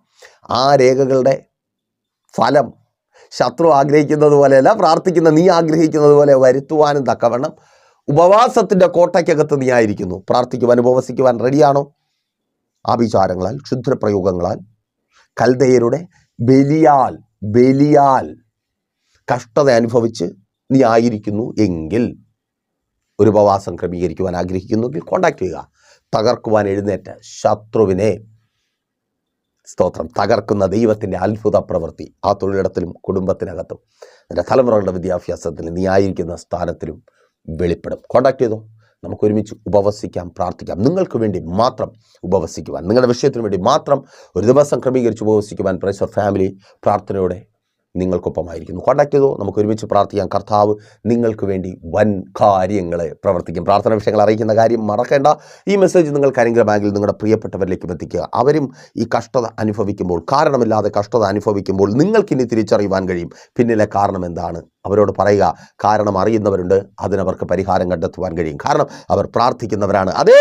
ആ രേഖകളുടെ ഫലം ശത്രു ആഗ്രഹിക്കുന്നത് പോലെയല്ല, പ്രാർത്ഥിക്കുന്ന നീ ആഗ്രഹിക്കുന്നത് പോലെ വരുത്തുവാനും തക്കവണ്ണം ഉപവാസത്തിൻ്റെ കോട്ടയ്ക്കകത്ത് നീ ആയിരിക്കുന്നു. പ്രാർത്ഥിക്കുവാൻ, ഉപവസിക്കുവാൻ റെഡിയാണോ? ആഭിചാരങ്ങളാൽ, ക്ഷുദ്രപ്രയോഗങ്ങളാൽ, കൽദയരുടെ ബലിയാൽ കഷ്ടത അനുഭവിച്ച് നീ ആയിരിക്കുന്നു എങ്കിൽ, ഒരു ഉപവാസം ക്രമീകരിക്കുവാൻ ആഗ്രഹിക്കുന്നുവെങ്കിൽ കോണ്ടാക്ട് ചെയ്യുക. തകർക്കുവാൻ എഴുന്നേറ്റ ശത്രുവിനെ, സ്തോത്രം, തകർക്കുന്ന ദൈവത്തിൻ്റെ അത്ഭുത പ്രവൃത്തി ആ തൊഴിലിടത്തിലും കുടുംബത്തിനകത്തും നിൻ്റെ തലമുറകളുടെ വിദ്യാഭ്യാസത്തിലും നീ ആയിരിക്കുന്ന സ്ഥാനത്തിലും വെളിപ്പെടും. കോണ്ടാക്ട് ചെയ്തോ. നമുക്ക് ഒരുമിച്ച് ഉപവസിക്കാം, പ്രാർത്ഥിക്കാം. നിങ്ങൾക്ക് വേണ്ടി മാത്രം ഉപവസിക്കുവാൻ, നിങ്ങളുടെ വിഷയത്തിന് വേണ്ടി മാത്രം ഒരു ദിവസം ക്രമീകരിച്ച് ഉപവസിക്കുവാൻ പ്രൈസ് ഓഫ് ഫാമിലി പ്രാർത്ഥനയോടെ നിങ്ങൾക്കൊപ്പമായിരിക്കുന്നു. കോണ്ടാക്ട് ചെയ്തോ. നമുക്ക് ഒരുമിച്ച് പ്രാർത്ഥിക്കാം. കർത്താവ് നിങ്ങൾക്ക് വേണ്ടി വൻ കാര്യങ്ങളെ പ്രവർത്തിക്കും. പ്രാർത്ഥന വിഷയങ്ങൾ അറിയിക്കുന്ന കാര്യം മറക്കേണ്ട. ഈ മെസ്സേജ് നിങ്ങൾക്ക് ആരെങ്കിലും ബാങ്കിൽ നിങ്ങളുടെ പ്രിയപ്പെട്ടവരിലേക്ക് എത്തിക്കുക. അവരും ഈ കഷ്ടത അനുഭവിക്കുമ്പോൾ, കാരണമില്ലാതെ കഷ്ടത അനുഭവിക്കുമ്പോൾ നിങ്ങൾക്കിനി തിരിച്ചറിയുവാൻ കഴിയും പിന്നിലെ കാരണം എന്താണ്. അവരോട് പറയുക, കാരണം അറിയുന്നവരുണ്ട്, അതിനവർക്ക് പരിഹാരം കണ്ടെത്തുവാൻ കഴിയും. കാരണം അവർ പ്രാർത്ഥിക്കുന്നവരാണ്. അതേ,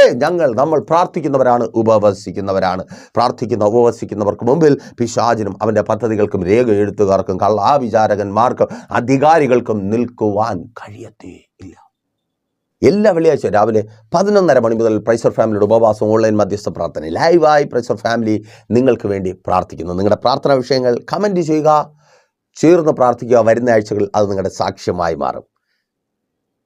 നമ്മൾ പ്രാർത്ഥിക്കുന്നവരാണ്, ഉപവസിക്കുന്നവരാണ്. ഉപവസിക്കുന്നവർക്ക് മുമ്പിൽ പിശാചിനും അവൻ്റെ പദ്ധതികൾക്കും രേഖ എഴുത്തുകാർക്കും കള്ളാവിചാരകന്മാർക്കും അധികാരികൾക്കും നിൽക്കുവാൻ കഴിയത്തേയില്ല. എല്ലാ വെള്ളിയാഴ്ച രാവിലെ 11:30 മണി മുതൽ പ്രൈസ് ഓഫ് ഫാമിലിയുടെ ഉപവാസം ഓൺലൈൻ മധ്യസ്ഥ പ്രാർത്ഥന ലൈവായി പ്രൈസ് ഓഫ് ഫാമിലി നിങ്ങൾക്ക് വേണ്ടി പ്രാർത്ഥിക്കുന്നു. നിങ്ങളുടെ പ്രാർത്ഥനാ വിഷയങ്ങൾ കമൻറ്റ് ചെയ്യുക, ചേർന്ന് പ്രാർത്ഥിക്കുക. വരുന്ന ആഴ്ചകളിൽ അത് നിങ്ങളുടെ സാക്ഷ്യമായി മാറും.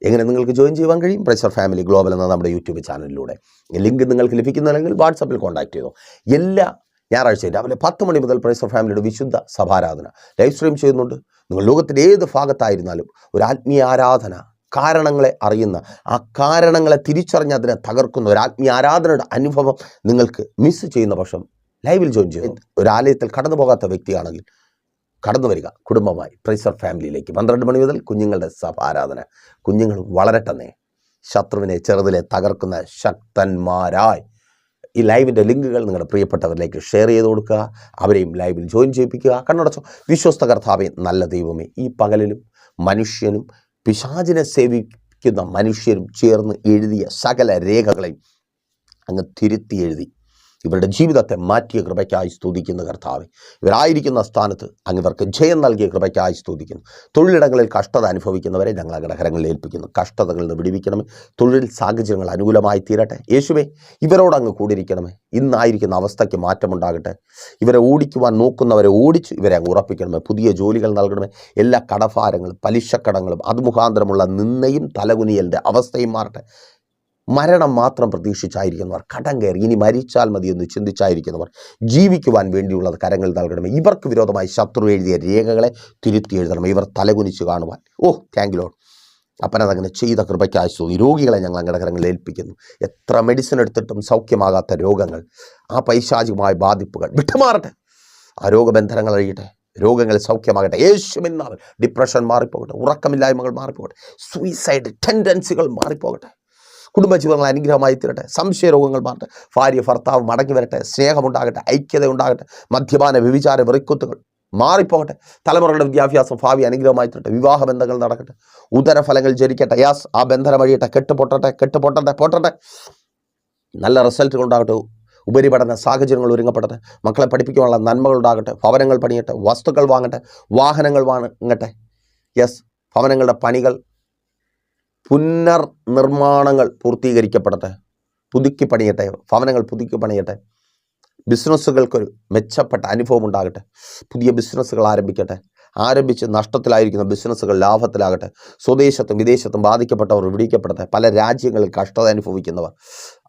എങ്ങനെ നിങ്ങൾക്ക് ജോയിൻ ചെയ്യുവാൻ കഴിയും? പ്രൈസ് ഓഫ് ഫാമിലി ഗ്ലോബൽ എന്ന നമ്മുടെ യൂട്യൂബ് ചാനലിലൂടെ. ലിങ്ക് നിങ്ങൾക്ക് ലഭിക്കുന്നില്ലെങ്കിൽ വാട്സാപ്പിൽ കോൺടാക്ട് ചെയ്തോ. എല്ലാ ഞായറാഴ്ചയും രാവിലെ 10 മണി മുതൽ പ്രൈസ് ഓഫ് ഫാമിലിയുടെ വിശുദ്ധ സഭാരാധന ലൈവ് സ്ട്രീം ചെയ്യുന്നുണ്ട്. നിങ്ങൾ ലോകത്തിൻ്റെ ഏത് ഭാഗത്തായിരുന്നാലും ഒരു ആത്മീയ ആരാധന, കാരണങ്ങളെ അറിയുന്ന, ആ കാരണങ്ങളെ തിരിച്ചറിഞ്ഞ് അതിനെ തകർക്കുന്ന ഒരു ആത്മീയ ആരാധനയുടെ അനുഭവം നിങ്ങൾക്ക് മിസ് ചെയ്യുന്ന പക്ഷം ലൈവിൽ ജോയിൻ ചെയ്യും. ഒരു ആലയത്തിൽ കടന്നു പോകാത്ത വ്യക്തിയാണെങ്കിൽ കടന്നു വരിക കുടുംബമായി പ്രൈസ് ഓഫ് ഫാമിലിയിലേക്ക്. 12 മണി മുതൽ കുഞ്ഞുങ്ങളുടെ സഭാരാധന. കുഞ്ഞുങ്ങൾ വളരട്ടെന്നേ, ശത്രുവിനെ ചെറുതിലെ തകർക്കുന്ന ശക്തന്മാരായി. ഈ ലൈവിൻ്റെ ലിങ്കുകൾ നിങ്ങളുടെ പ്രിയപ്പെട്ടവരിലേക്ക് ഷെയർ ചെയ്ത് കൊടുക്കുക. അവരെയും ലൈവിൽ ജോയിൻ ചെയ്യിപ്പിക്കുക. കണ്ണടച്ചോ. വിശ്വസ്ത കർത്താവേ, നല്ല ദൈവമേ, ഈ പകലിലും മനുഷ്യനും പിശാചിനെ സേവിക്കുന്ന മനുഷ്യരും ചേർന്ന് എഴുതിയ സകല രേഖകളെയും അങ്ങ് തിരുത്തി എഴുതി ഇവരുടെ ജീവിതത്തെ മാറ്റിയ കൃപയ്ക്കായി സ്തുതിക്കുന്ന കർത്താവെ. ഇവരായിരിക്കുന്ന സ്ഥാനത്ത് അങ്ങ് ഇവർക്ക് ജയം നൽകിയ കൃപയ്ക്കായി സ്തുതിക്കുന്നു. തൊഴിലിടങ്ങളിൽ കഷ്ടത അനുഭവിക്കുന്നവരെ ഞങ്ങൾ അങ്ങയുടെ കരങ്ങളിൽ ഏൽപ്പിക്കുന്നു. കഷ്ടതകളിൽ നിന്ന് വിടുവിക്കണമേ. തൊഴിൽ സാഹചര്യങ്ങൾ അനുകൂലമായി തീരട്ടെ. യേശുവേ, ഇവരോട് അങ്ങ് കൂടിയിരിക്കണമേ. ഇന്നായിരിക്കുന്ന അവസ്ഥയ്ക്ക് മാറ്റമുണ്ടാകട്ടെ. ഇവരെ ഓടിക്കുവാൻ നോക്കുന്നവരെ ഓടിച്ച് ഇവരെ അങ്ങ് ഉറപ്പിക്കണമേ. പുതിയ ജോലികൾ നൽകണമേ. എല്ലാ കടഭാരങ്ങളും പലിശക്കടങ്ങളും അതുമുഖാന്തരമുള്ള നിന്നയും തലകുനിയലിൻ്റെ അവസ്ഥയും മാറട്ടെ. മരണം മാത്രം പ്രതീക്ഷിച്ചായിരിക്കുന്നവർ, കടം കയറി ഇനി മരിച്ചാൽ മതി എന്ന് ചിന്തിച്ചായിരിക്കുന്നവർ, ജീവിക്കുവാൻ വേണ്ടിയുള്ളത് കരങ്ങൾ നൽകണമേ. ഇവർക്ക് വിരോധമായി ശത്രു എഴുതിയ രേഖകളെ തിരുത്തി എഴുതണമേ. ഇവർ തലകുനിച്ച് കാണുവാൻ. Thank you Lord. അപ്പനതങ്ങനെ ചെയ്ത കൃപയ്ക്കായി സ്തുതി. രോഗികളെ ഞങ്ങൾ അങ്ങയുടെ കരങ്ങളിൽ ഏൽപ്പിക്കുന്നു. എത്ര മെഡിസിൻ എടുത്തിട്ടും സൗഖ്യമാകാത്ത രോഗങ്ങൾ, ആ പൈശാചികമായ ബാധിപ്പുകൾ വിട്ടുമാറട്ടെ. ആ രോഗബന്ധനങ്ങൾ അഴിയട്ടെ. രോഗങ്ങൾ സൗഖ്യമാകട്ടെ. യേശുവിൻ നാമത്തിൽ ഡിപ്രഷൻ മാറിപ്പോകട്ടെ. ഉറക്കമില്ലായ്മകൾ മാറിപ്പോകട്ടെ. സൂയിസൈഡ് ടെൻഡൻസികൾ മാറിപ്പോകട്ടെ. കുടുംബജീവിതങ്ങൾ അനുഗ്രഹമായി തീരട്ടെ. സംശയരോഗങ്ങൾ മാറട്ടെ. ഭാര്യ ഭർത്താവ് മടങ്ങി വരട്ടെ. സ്നേഹമുണ്ടാകട്ടെ. ഐക്യത ഉണ്ടാകട്ടെ. മദ്യപാന വ്യഭിചാര വെറിക്കുത്തുകൾ മാറിപ്പോകട്ടെ. തലമുറകളുടെ വിദ്യാഭ്യാസം ഭാവി അനുഗ്രഹമായി തീരട്ടെ. വിവാഹ ബന്ധങ്ങൾ നടക്കട്ടെ. ഉദരഫലങ്ങൾ ജനിക്കട്ടെ. ആ ബന്ധനം വഴിയട്ടെ. പൊട്ടട്ടെ. നല്ല റിസൾട്ടുകൾ ഉണ്ടാകട്ടെ. ഉപരിപഠന സാഹചര്യങ്ങൾ ഒരുങ്ങപ്പെടട്ടെ. മക്കളെ പഠിപ്പിക്കാനുള്ള നന്മകൾ ഉണ്ടാകട്ടെ. ഭവനങ്ങൾ പണിയട്ടെ. വസ്തുക്കൾ വാങ്ങട്ടെ. വാഹനങ്ങൾ വാങ്ങട്ടെ. ഭവനങ്ങളുടെ പണികൾ പുനർനിർമ്മാണങ്ങൾ പൂർത്തീകരിക്കപ്പെടട്ടെ. പുതുക്കി പണിയട്ടെ. ഭവനങ്ങൾ പുതുക്കി പണിയട്ടെ. ബിസിനസ്സുകൾക്കൊരു മെച്ചപ്പെട്ട അനുഭവം ഉണ്ടാകട്ടെ. പുതിയ ബിസിനസ്സുകൾ ആരംഭിച്ച് നഷ്ടത്തിലായിരിക്കുന്ന ബിസിനസ്സുകൾ ലാഭത്തിലാകട്ടെ. സ്വദേശത്തും വിദേശത്തും ബാധിക്കപ്പെട്ടവർ വിടിക്കപ്പെടട്ടെ. പല രാജ്യങ്ങളിൽ കഷ്ടത അനുഭവിക്കുന്നവർ,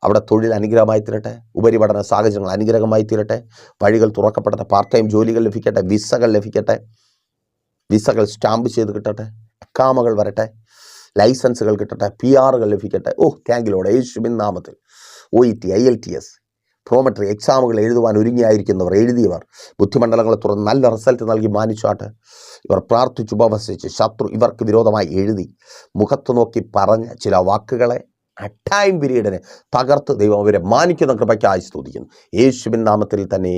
അവിടെ തൊഴിൽ അനുഗ്രഹമായി തീരട്ടെ. ഉപരിപഠന സാഹചര്യങ്ങൾ അനുഗ്രഹമായി തീരട്ടെ. വഴികൾ തുറക്കപ്പെടട്ടെ. പാർട്ട് ടൈം ജോലികൾ ലഭിക്കട്ടെ. വിസകൾ ലഭിക്കട്ടെ. വിസകൾ സ്റ്റാമ്പ് ചെയ്ത് കിട്ടട്ടെ. അക്കാമകൾ വരട്ടെ. ലൈസൻസുകൾ കിട്ടട്ടെ. PR ലഭിക്കട്ടെ. Thank you Lord. യേശുവിൻ നാമത്തിൽ OET IELTS പ്രോമെട്രി എക്സാമുകൾ എഴുതുവാൻ ഒരുങ്ങിയായിരിക്കുന്നവർ, എഴുതിയവർ ബുദ്ധിമണ്ഡലങ്ങളെ തുറന്ന് നല്ല റിസൾട്ട് നൽകി മാനിച്ചാട്ട്. ഇവർ പ്രാർത്ഥിച്ചുപവസിച്ച് ശത്രു ഇവർക്ക് വിരോധമായി എഴുതി മുഖത്ത് നോക്കി പറഞ്ഞ ചില വാക്കുകളെ ടൈം പീരീഡിനെ തകർത്ത് ദൈവം അവരെ മാനിക്കുന്ന കൃപയ്ക്കായി സ്തുതിക്കുന്നു. യേശുവിൻ നാമത്തിൽ തന്നെ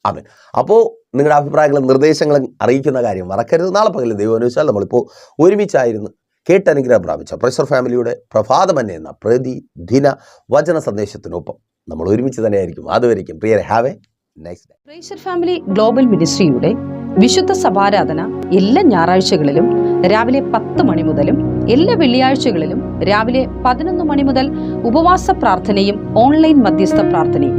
ആമേൻ. അപ്പോൾ നിങ്ങളുടെ അഭിപ്രായങ്ങളും നിർദ്ദേശങ്ങളും അറിയിക്കുന്ന കാര്യം മറക്കരുത്. നാളെ പകൽ ദൈവം അനുവദിച്ചാൽ നമ്മളിപ്പോൾ ഒരുമിച്ചായിരുന്നു കേട്ടനുഗ്രഹം പ്രാപിച്ച പ്രൈസർ ഫാമിലിയുടെ പ്രഭാതമന്നെ എന്ന പ്രതിദിന വചന സന്ദേശത്തിനൊപ്പം നമ്മൾ ഒരുമിച്ച് തന്നെയായിരിക്കും. അതുവരെയും പ്രിയരെ, have a nice day. Praiser family global മിനിസ്ട്രിയുടെ വിശുദ്ധ സഭാരാധന എല്ലാ ഞായറാഴ്ചകളിലും രാവിലെ 10 മണി മുതലും എല്ലാ വെള്ളിയാഴ്ചകളിലും രാവിലെ 11 മണി മുതൽ ഉപവാസ പ്രാർത്ഥനയും ഓൺലൈൻ മധ്യസ്ഥ പ്രാർത്ഥനയും.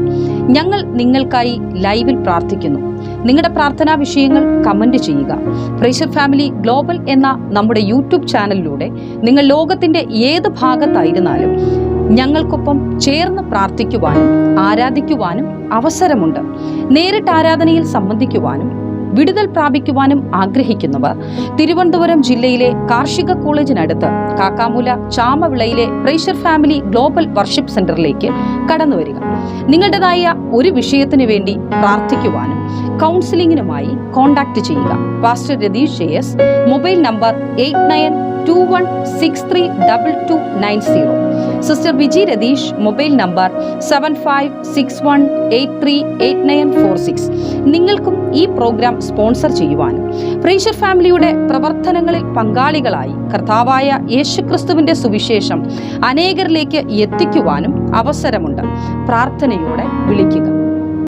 ഞങ്ങൾ നിങ്ങൾക്കായി ലൈവിൽ പ്രാർത്ഥിക്കുന്നു. നിങ്ങളുടെ പ്രാർത്ഥനാ വിഷയങ്ങൾ കമന്റ് ചെയ്യുക. പ്രൈസർ ഫാമിലി ഗ്ലോബൽ എന്ന നമ്മുടെ യൂട്യൂബ് ചാനലിലൂടെ നിങ്ങൾ ലോകത്തിന്റെ ഏത് ഭാഗത്തായിരുന്നാലും ഞങ്ങൾക്കൊപ്പം ചേർന്ന് പ്രാർത്ഥിക്കുവാനും ആരാധിക്കുവാനും അവസരമുണ്ട്. നേരിട്ട് ആരാധനയിൽ സംബന്ധിക്കുവാനും വിടുതൽ പ്രാപിക്കുവാനും ആഗ്രഹിക്കുന്നവർ തിരുവനന്തപുരം ജില്ലയിലെ കാർഷിക കോളേജിനടുത്ത് കാക്കാമൂല ചാമവിളയിലെ പ്രൈസർ ഫാമിലി ഗ്ലോബൽ വർഷിപ്പ് സെന്ററിലേക്ക് കടന്നു വരിക. നിങ്ങളുടേതായ ഒരു വിഷയത്തിന് വേണ്ടി പ്രാർത്ഥിക്കുവാനും കൗൺസിലിംഗിനുമായി കോൺടാക്ട് ചെയ്യുക. Pastor Ratheesh JS, mobile number 8921632290. Sister Viji Ratheesh, mobile number 7561838946. നിങ്ങൾക്കും ഈ പ്രോഗ്രാം സ്പോൺസർ ചെയ്യുവാനും പ്രൈസർ ഫാമിലിയുടെ പ്രവർത്തനങ്ങളിൽ പങ്കാളികളായി കർത്താവായ യേശുക്രിസ്തുവിന്റെ സുവിശേഷം അനേകരിലേക്ക് എത്തിക്കുവാനും അവസരമുണ്ട്. പ്രാർത്ഥനയോടെ വിളിക്കുക.